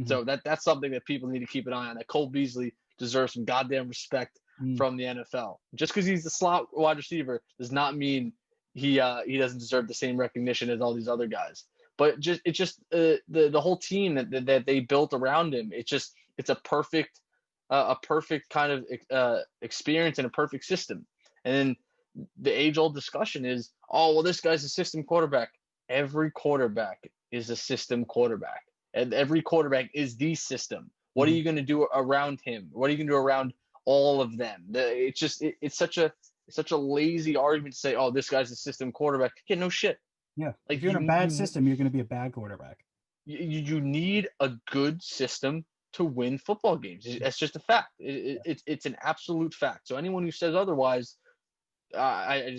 So that's something that people need to keep an eye on. That Cole Beasley deserves some goddamn respect from the NFL. Just because he's the slot wide receiver does not mean he doesn't deserve the same recognition as all these other guys. But the whole team that they built around him. It's a perfect kind of experience and a perfect system. And then the age-old discussion is, oh well, this guy's a system quarterback. Every quarterback is a system quarterback. And every quarterback is the system. What are you going to do around him? What are you going to do around all of them? It's such a lazy argument to say, oh, this guy's a system quarterback. Yeah, no shit. Yeah. Like, if you're in a bad system, you're going to be a bad quarterback. You need a good system to win football games. That's just a fact. It's an absolute fact. So anyone who says otherwise, I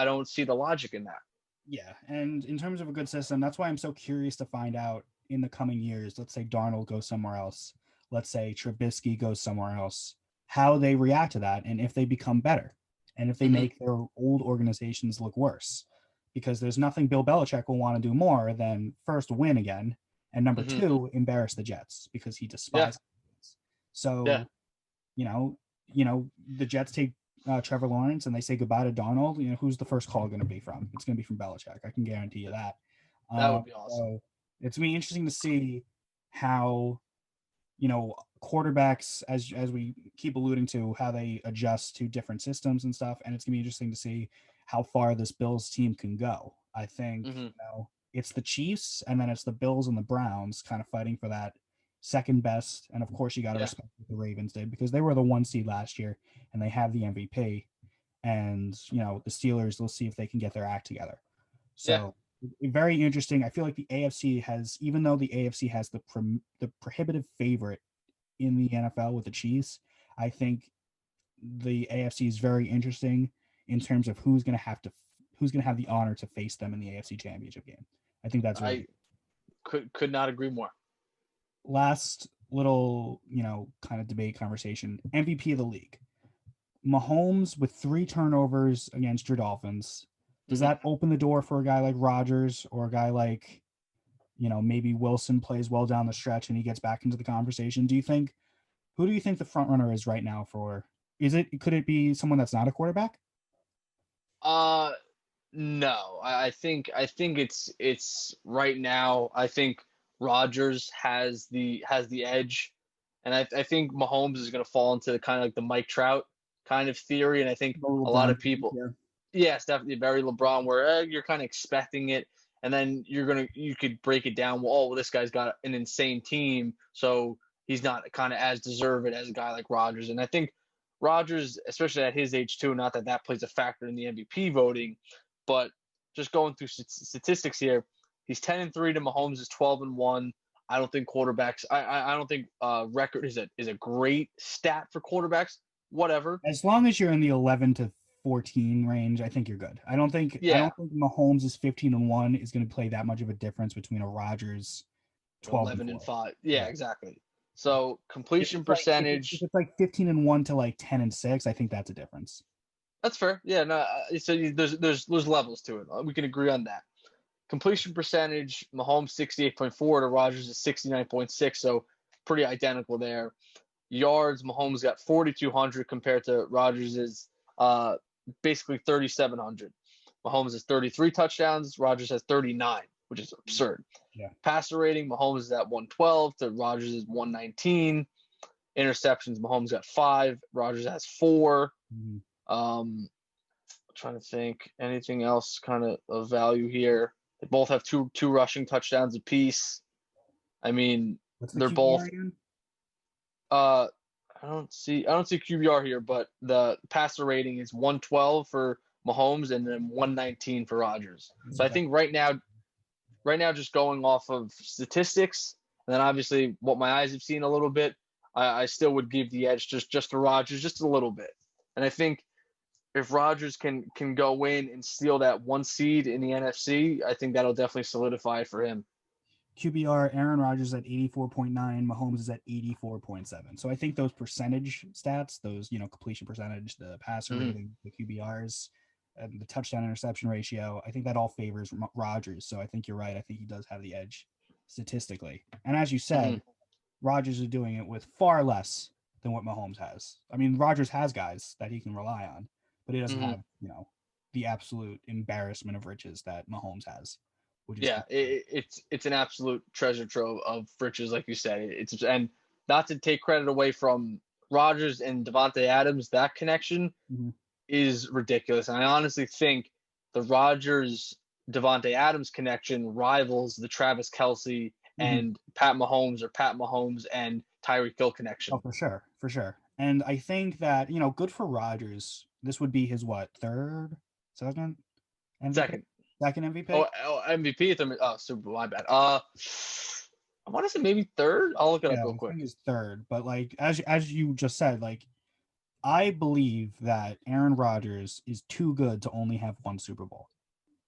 don't see the logic in that. Yeah, and in terms of a good system, that's why I'm so curious to find out in the coming years. Let's say Darnold goes somewhere else. Let's say Trubisky goes somewhere else. How they react to that, and if they become better, and if they make their old organizations look worse, because there's nothing Bill Belichick will want to do more than first win again, and number two, embarrass the Jets because he despises them. So, the Jets take Trevor Lawrence and they say goodbye to Donald. Who's the first call going to be from? It's going to be from Belichick. I can guarantee you that. That would be awesome. So it's going to be interesting to see how, quarterbacks, as we keep alluding to, how they adjust to different systems and stuff. And it's going to be interesting to see how far this Bills team can go. I think, it's the Chiefs and then it's the Bills and the Browns kind of fighting for that second best. And of course, you got to respect what the Ravens did because they were the 1 seed last year and they have the MVP. And, the Steelers, we'll see if they can get their act together. So very interesting. I feel like the AFC has, even though the AFC has the prohibitive favorite in the NFL with the Chiefs, I think the AFC is very interesting in terms of who's going to have the honor to face them in the AFC Championship game. I think that's really I could not agree more. last little, kind of debate conversation. MVP of the league. Mahomes with 3 turnovers against your Dolphins. Does Mhm. that open the door for a guy like Rodgers or a guy like, maybe Wilson plays well down the stretch and he gets back into the conversation? Who do you think the front runner is right now for? Could it be someone that's not a quarterback? Uh, no, I think it's right now. I think Rodgers has the edge, and I think Mahomes is going to fall into the kind of like the Mike Trout kind of theory, and I think The a lot LeBron, of people, yeah. yes, definitely very LeBron, where you're kind of expecting it, and then you could break it down. Well, this guy's got an insane team, so he's not kind of as deserved as a guy like Rodgers. And I think Rodgers, especially at his age too, not that that plays a factor in the MVP voting, but just going through statistics here, he's 10-3 to Mahomes is 12-1. I don't think quarterbacks. I don't think record is a great stat for quarterbacks. Whatever. As long as you're in the 11 to 14 range, I think you're good. I Yeah, don't think Mahomes is 15-1 is going to play that much of a difference between a Rodgers 12 and 4. 11-5. Yeah, Yeah. exactly. So If completion it's like if percentage. it's like 15-1 to like 10-6, I think that's a difference. That's fair. Yeah, no. So there's levels to it. We can agree on that. Completion percentage, Mahomes 68.4 to Rodgers is 69.6, so pretty identical there. Yards, Mahomes got 4,200 compared to Rodgers is basically 3,700. Mahomes has 33 touchdowns, Rodgers has 39, which is absurd. Yeah. Passer rating, Mahomes is at 112 to Rodgers is 119. Interceptions, Mahomes got 5, Rodgers has 4. Mm-hmm. Trying to think anything else kind of value here. They both have two rushing touchdowns apiece. I mean, What's the they're QBR both. again? Uh, I don't see QBR here, but the passer rating is 112 for Mahomes and then 119 for Rodgers. So I think right now, just going off of statistics, and then obviously what my eyes have seen a little bit, I still would give the edge just to Rodgers just a little bit. And I think if Rodgers can go in and steal that 1 seed in the NFC, I think that'll definitely solidify it for him. QBR, Aaron Rodgers at 84.9, Mahomes is at 84.7. So I think those percentage stats, those, completion percentage, the passer Mm-hmm. rating, the QBRs, and the touchdown interception ratio, I think that all favors Rodgers. So I think you're right. I think he does have the edge statistically. And as you Mm-hmm. said, Rodgers is doing it with far less than what Mahomes has. I mean, Rodgers has guys that he can rely on, but he doesn't Mm-hmm. have, the absolute embarrassment of riches that Mahomes has, which is Yeah, it's an absolute treasure trove of riches, like you said. It's and not to take credit away from Rodgers and Devontae Adams, that connection Mhm. is ridiculous. And I honestly think the Rodgers Devontae Adams connection rivals the Travis Kelsey Mhm. and Pat Mahomes or Pat Mahomes and Tyreek Hill Oh, connection. for sure, for sure. And I think that good for Rodgers. This would be his what, third, second MVP, Second. second MVP. Oh, MVP. Oh, Super Bowl. My bad. I want to say maybe third. I'll look it up Yeah, real I quick. think it's third. But like as you just said, like I believe that Aaron Rodgers is too good to only have one Super Bowl.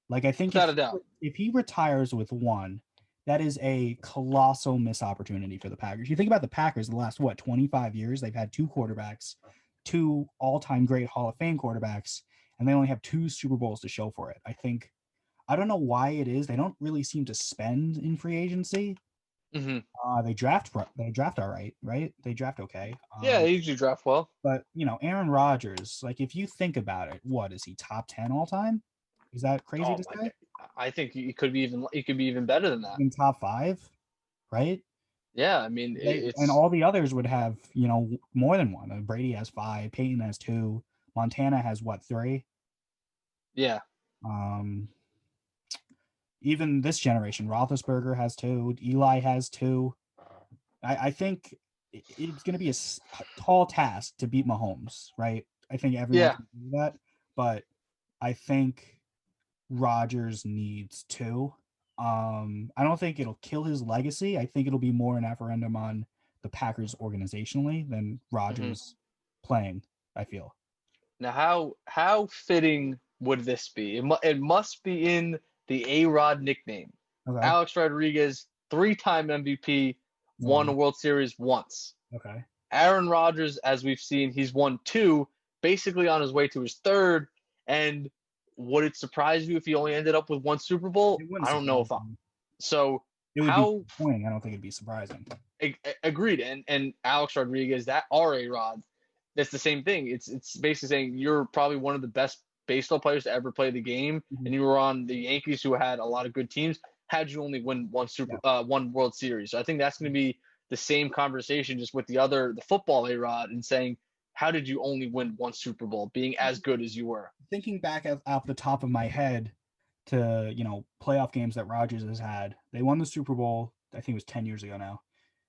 Like I think Without a doubt. if he retires with one, that is a colossal missed opportunity for the Packers. You think about the Packers, the last 25 years, they've had 2 quarterbacks, 2 all-time great Hall of Fame quarterbacks, and they only have 2 Super Bowls to show for it. I don't know why it is. They don't really seem to spend in free agency. Hmm. They draft all right, right? They draft okay. Yeah, they usually draft well. But Aaron Rodgers, like if you think about it, what is he, top 10 all time? Is that crazy Oh to my say? god. I think he could be even better than that. In top 5, right? Yeah, I mean And it's all the others would have, more than one. Brady has 5, Peyton has 2, Montana has what, 3? yeah. Um, even this generation, Roethlisberger has 2, Eli has 2. I think it's going to be a tall task to beat Mahomes, right? I think everyone Yeah. can do that, but I think Rodgers needs two. I don't think it'll kill his legacy. I think it'll be more an referendum on the Packers organizationally than Hmm. Rodgers playing, I feel. Now, how fitting would this be? It must be in the A-Rod nickname. Okay. Alex Rodriguez, three-time MVP, won a Wow. World Series once. Okay. Aaron Rodgers, as we've seen, he's won two, basically on his way to his third. And would it surprise you if he only ended up with one Super Bowl? It wouldn't I don't know surprise if I. me. So It would be how disappointing. I don't think it'd be surprising. agreed. And Alex Rodriguez, that RA Rod, that's the same thing. It's basically saying you're probably one of the best baseball players to ever play the game, Mhm. and you were on the Yankees, who had a lot of good teams. Had you only win Yeah. one World Series, so I think that's going to be the same conversation just with the football A Rod, and saying, how did you only win one Super Bowl, being as good as you were? Thinking back off the top of my head to playoff games that Rodgers has had, they won the Super Bowl. I think it was 10 years ago now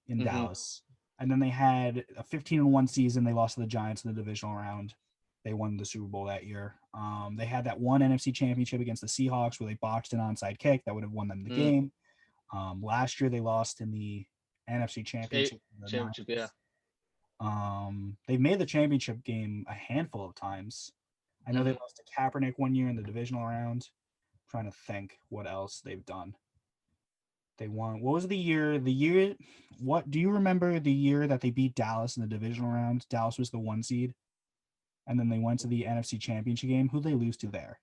in Mm-hmm. Dallas, and then they had a 15-1 season. They lost to the Giants in the divisional round. They won the Super Bowl that year. They had that one NFC Championship against the Seahawks where they botched an onside kick that would have won them the Mm. game. Last year they lost in the NFC Championship to the Championship, yeah. Niners. They've made the championship game a handful of times. I know they Mm-hmm. lost to Kaepernick one year in the divisional round. I'm trying to think what else they've done. They won. What was the year? What do you remember the year that they beat Dallas in the divisional round? Dallas was the 1 seed, and then they went to the NFC Championship game. Who they lose to there?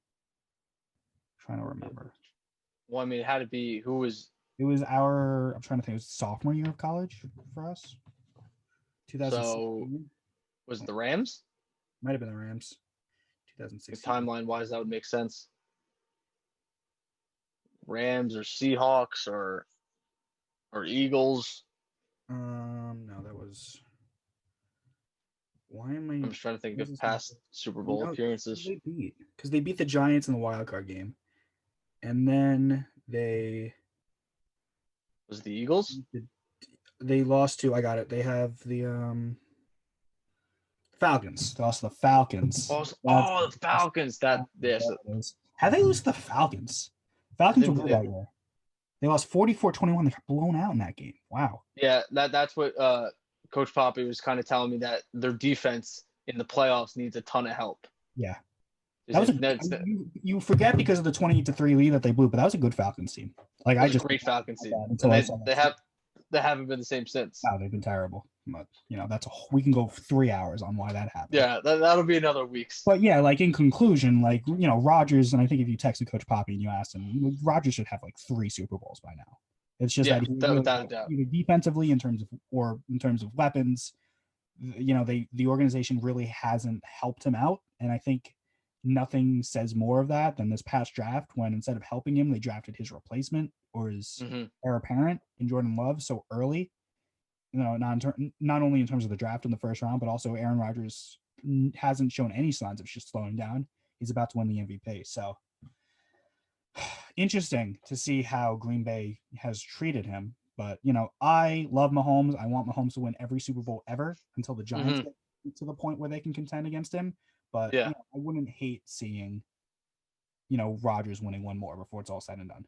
I'm trying to remember. Well, I mean, it had to be who was. It was our. I'm trying to think. It was sophomore year of college for us. So 2016. was it the Rams? Might have been the Rams. 2016. Timeline wise, that would make sense. Rams or Seahawks or Eagles. No, that was. Why am I? I'm just trying to think Why is of this not? past Super Bowl No, appearances. they beat because they beat the Giants in the wild card game, and then Was it the Eagles? they lost to. I got it. They have the Falcons. They lost to the Falcons. The Falcons. That yes, How they lose to the Falcons? I Falcons were think good that year. They lost 44-21. They got blown out in that game. Wow. yeah. That's what Coach Poppy was kind of telling me, that their defense in the playoffs needs a ton of help. Yeah. That was you forget because of the 28-3 lead that they blew, but that was a good Falcons team. Like That I was a just great Falcons team, until and I saw that. they haven't been the same since. No, they've been terrible. But that's we can go 3 hours on why that happened. Yeah, that'll be another week's. But yeah, like in conclusion, like Rodgers, and I think if you texted Coach Poppy and you asked him, Rodgers should have like 3 Super Bowls by now. It's just that he really, without a doubt, either defensively in terms of weapons, the organization really hasn't helped him out, and I think nothing says more of that than this past draft when instead of helping him, they drafted his replacement or his heir apparent in Jordan Love so early. Not only in terms of the draft in the first round, but also Aaron Rodgers hasn't shown any signs of just slowing down. He's about to win the MVP. So interesting to see how Green Bay has treated him. But, I love Mahomes. I want Mahomes to win every Super Bowl ever until the Giants get to the point where they can contend against him. But yeah, I wouldn't hate seeing, Rodgers winning one more before it's all said and done.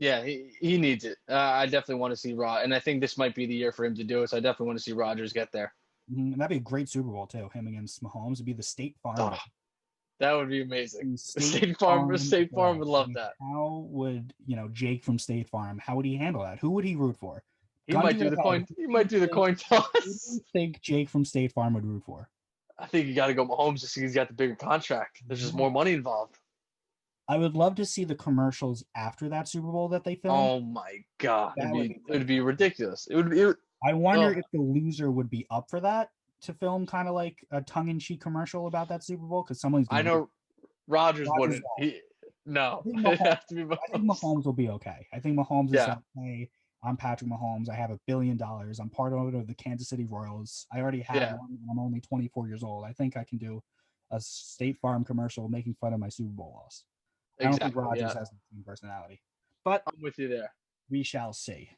yeah, he needs it. I definitely want to see Rod, and I think this might be the year for him to do it. So I definitely want to see Rodgers get there. And that'd be a great Super Bowl too. Him against Mahomes would be the State Farm. Oh, that would be amazing. State Farm would love that. How would Jake from State Farm? How would he handle that? Who would he root for? He might do the coin. He might do the coin toss. Who do you think Jake from State Farm would root for? I think you got to go Mahomes just because he's got the bigger contract. There's just more money involved. I would love to see the commercials after that Super Bowl that they filmed. Oh my god, it'd be ridiculous. It would. I wonder if the loser would be up for that to film kind of like a tongue-in-cheek commercial about that Super Bowl because someone's. I know Rodgers wouldn't. No, it'd have to be Mahomes. I think Mahomes will be okay. I think Mahomes is like, hey, I'm Patrick Mahomes. I have $1 billion. I'm part owner of the Kansas City Royals. I already have one. I'm only 24 years old. I think I can do a State Farm commercial making fun of my Super Bowl loss. I don't think Rodgers has the same personality. But I'm with you there. We shall see.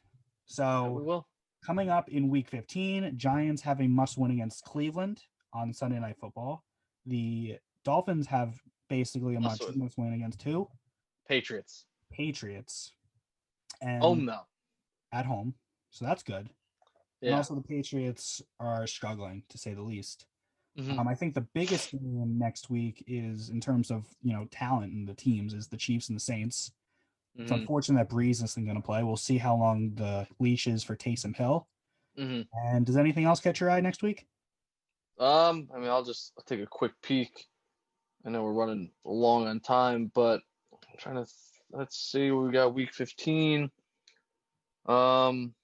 So we will. Coming up in Week 15, Giants have a must-win against Cleveland on Sunday Night Football. The Dolphins have basically a must-win against who? Patriots. Oh And no. at home. So that's good. And Yeah. also the Patriots are struggling, to say the least. hmm I think the biggest game next week is, in terms of talent in the teams, is the Chiefs and the Saints. It's hmm unfortunate that Breeze isn't going to play. We'll see how long the leash is for Taysom Hill. hmm And does anything else catch your eye next week? I mean, I'll take a quick peek. I know we're running long on time, but I'm trying to. Let's see. We got week 15. Um.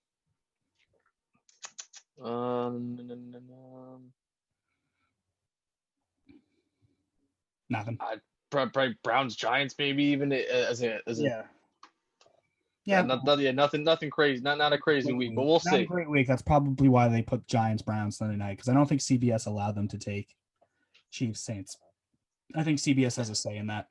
Nothing. Probably Browns Giants maybe even as a Yeah. Yeah. nothing crazy, not a crazy week, but we'll Not a see. great week. That's probably why they put Giants Browns Sunday night, because I don't think CBS allowed them to take Chiefs Saints. I think CBS has a say in that.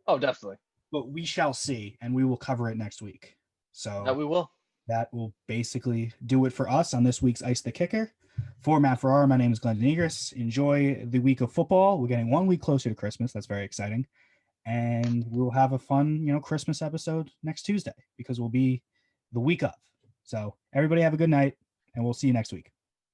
Oh, definitely. But we shall see, and we will cover it next week. That So we will. that will basically do it for us on this week's Ice the Kicker. For Matt Farrar, my name is Glen and Enjoy the week of football. We're getting 1 week closer to Christmas. That's very exciting. And we'll have a fun, Christmas episode next Tuesday, because we'll be the week of. So everybody have a good night, and we'll see you next week.